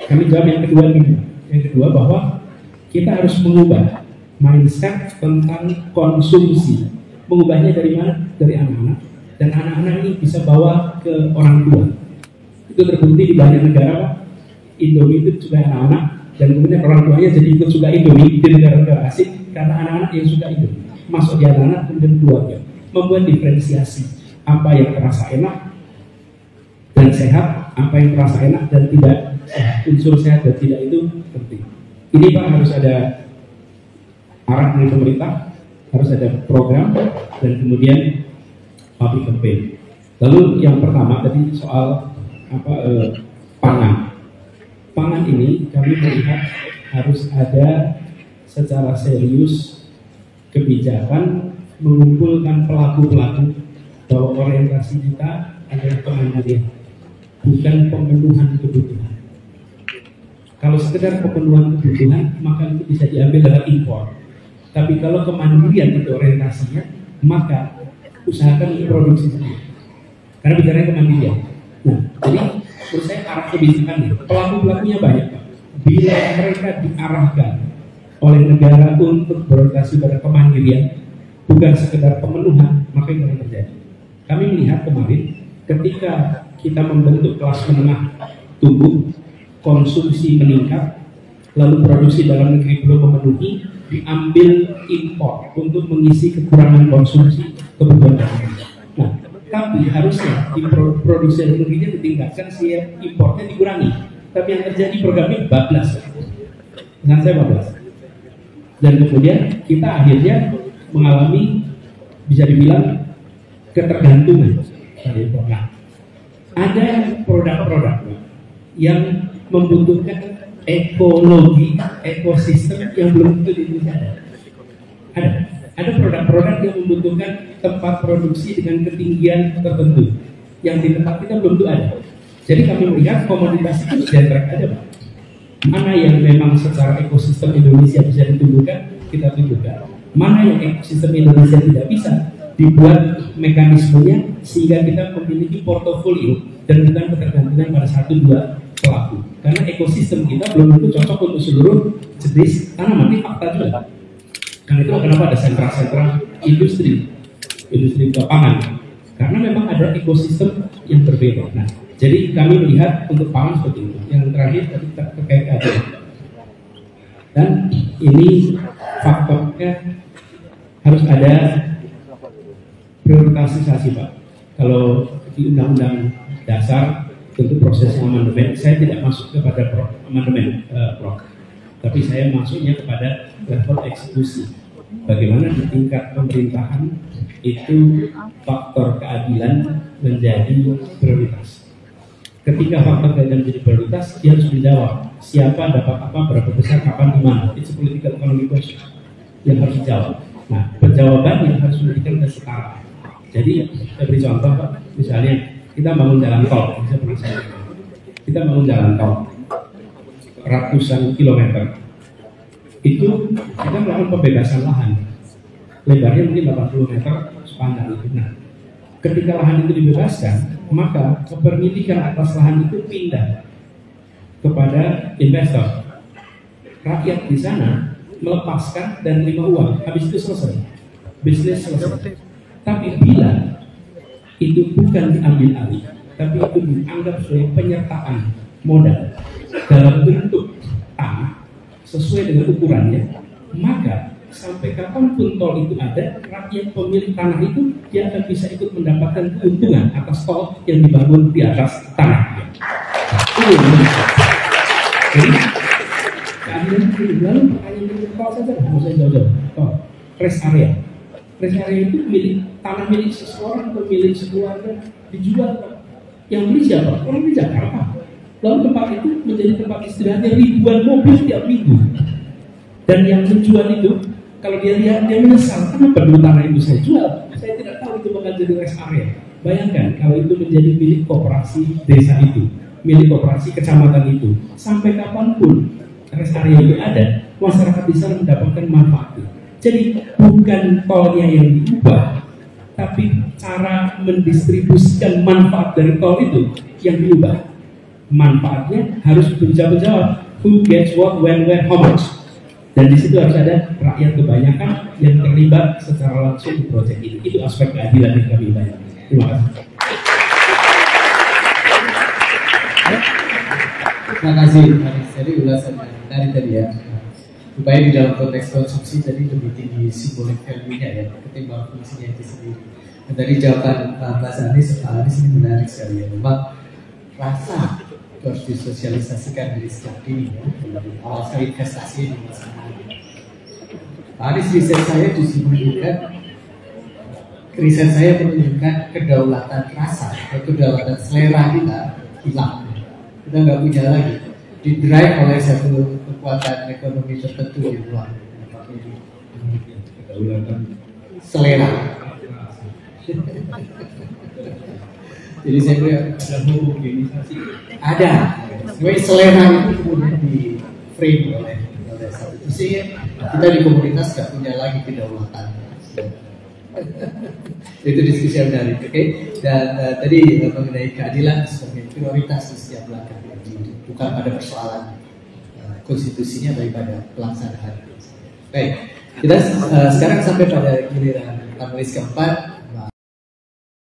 kami jawab yang kedua ini. Yang kedua bahwa kita harus mengubah mindset tentang konsumsi. Mengubahnya dari mana? Dari anak-anak. Dan anak-anak ini bisa bawa ke orang tua. Itu terbukti di banyak negara, Pak. Indomie itu juga anak-anak, dan kemudian orang tuanya jadi ikut suka Indomie di negara-negara asing karena anak-anak yang suka Indomie masuk di anak-anak kemudian keluarga. Membuat diferensiasi apa yang terasa enak dan sehat, apa yang terasa enak dan tidak sehat. Unsur sehat dan tidak itu penting. Ini, Pak, harus ada arah dari pemerintah, harus ada program, dan kemudian public campaign. Lalu yang pertama tadi soal pangan. Pangan ini kami melihat harus ada secara serius kebijakan mengumpulkan pelaku-pelaku bahwa orientasi kita adalah kemandirian, bukan pemenuhan kebutuhan. Kalau sekedar pemenuhan kebutuhan, maka itu bisa diambil dengan impor. Tapi kalau kemandirian itu orientasinya, maka usahakan untuk produksi sendiri. Karena bicaranya kemandirian. Nah, jadi menurut saya arah kebijakan ini, pelaku-pelakunya banyak, Pak. Bila mereka diarahkan oleh negara untuk berorientasi pada kemandirian, bukan sekedar pemenuhan, maka itu akan terjadi. Kami melihat kemarin, ketika kita membentuk kelas menengah tumbuh, konsumsi meningkat, lalu produksi dalam negeri belum memenuhi, diambil impor untuk mengisi kekurangan konsumsi kebutuhan dalam. Nah, tapi harusnya di produksi dalam negerinya ditingkatkan, sehingga impornya dikurangi. Tapi yang terjadi programnya bablas, dengan saya bablas. Dan kemudian kita akhirnya mengalami, bisa dibilang, ketergantungan. Nah, ada produk-produk yang membutuhkan ekologi, ekosistem yang belum tentu di Indonesia ada. Ada produk-produk yang membutuhkan tempat produksi dengan ketinggian tertentu yang di tempat kita belum tentu ada. Jadi kami melihat komoditas itu generik aja, Pak. Mana yang memang secara ekosistem Indonesia bisa ditumbuhkan, kita tumbuhkan. Mana yang ekosistem Indonesia tidak bisa, dibuat mekanismenya sehingga kita memiliki portofolio dan bukan ketergantungan pada 1-2 pelaku. Karena ekosistem kita belum tentu cocok untuk seluruh jenis tanaman. Ini fakta juga. Karena itu kenapa ada sentra-sentra industri pangan. Karena memang ada ekosistem yang berbeda. Nah, jadi kami melihat untuk pangan seperti itu. Yang terakhir tadi terkait keadilan. Dan ini faktornya harus ada prioritasasi, Pak. Kalau di Undang-Undang Dasar tentu proses amandemen, saya tidak masuk kepada amandemen, Prof. Tapi saya masuknya kepada level eksekusi. Bagaimana di tingkat pemerintahan itu faktor keadilan menjadi prioritas. Ketika faktor keadilan menjadi prioritas, dia harus menjawab siapa dapat apa, berapa besar, kapan, di mana. It's a political economic question yang harus dijawab. Nah, penjawaban yang harus memberikan kesetaraan. Jadi, saya beri contoh, Pak. Misalnya, kita bangun jalan tol. Kita bangun jalan tol ratusan kilometer. Itu kita melakukan pembebasan lahan. Lebarnya mungkin 80 meter sepanjang itu. Nah, ketika lahan itu dibebaskan, maka kepemilikan atas lahan itu pindah kepada investor. Rakyat di sana melepaskan dan terima uang. Habis itu selesai. Bisnis selesai. Tapi bila itu bukan diambil alih, tapi itu dianggap sebagai penyertaan modal dalam bentuk tanah sesuai dengan ukurannya, maka sampai kapanpun tol itu ada, rakyat pemilik tanah itu dia akan bisa ikut mendapatkan keuntungan atas tol yang dibangun di atas tanah. Jadi keadilan itu lalu pertanyaan itu tol saja, nggak usah jauh-jauh. Tol, rest area. Rest area itu milik tanah milik seseorang atau milik sekeluarga dijual. Yang beli siapa? Orang di Jakarta. Lalu tempat itu menjadi tempat istirahatnya ribuan mobil tiap minggu. Dan yang menjual itu, kalau dia lihat, dia menyesal, kenapa dulu tanah itu saya jual? Saya tidak tahu itu bakal jadi rest area. Bayangkan kalau itu menjadi milik koperasi desa itu, milik koperasi kecamatan itu, sampai kapanpun rest area itu ada, masyarakat bisa mendapatkan manfaatnya. Jadi bukan tolnya yang diubah, tapi cara mendistribusikan manfaat dari tol itu yang diubah. Manfaatnya harus menjawab who gets what, when, where, how much. Dan di situ harus ada rakyat kebanyakan yang terlibat secara langsung di proyek ini. Itu aspek keadilan yang kami bayangkan. Terima kasih. Terima kasih, Anis. Jadi ulasan yang menarik tadi ya. Supaya di dalam konteks konsumsi tadi lebih tinggi simbolik value-nya ya, ketimbang fungsinya itu sendiri. Dan tadi jawaban Mas Anis, ini menarik sekali ya. Memang rasa itu harus disosialisasikan dari sejak dini ya. Awal sekali investasi di masa ini. Anis, riset saya justru menunjukkan, riset saya menunjukkan kedaulatan rasa atau kedaulatan selera kita hilang. Kita nggak punya lagi, di-drive oleh satu kekuatan ekonomi tertentu di luar. Kedaulatan Selera. Jadi saya bilang ada homogenisasi. ada, sebenarnya selera itu kemudian di frame oleh satu. Sehingga kita di komunitas nggak punya lagi kedaulatan. Itu diskusi yang menarik, oke? Dan tadi mengenai keadilan sebagai prioritas di setiap langkah bukan pada persoalan konstitusinya, tapi pada pelaksanaan. Baik, kita sekarang sampai pada giliran panelis keempat.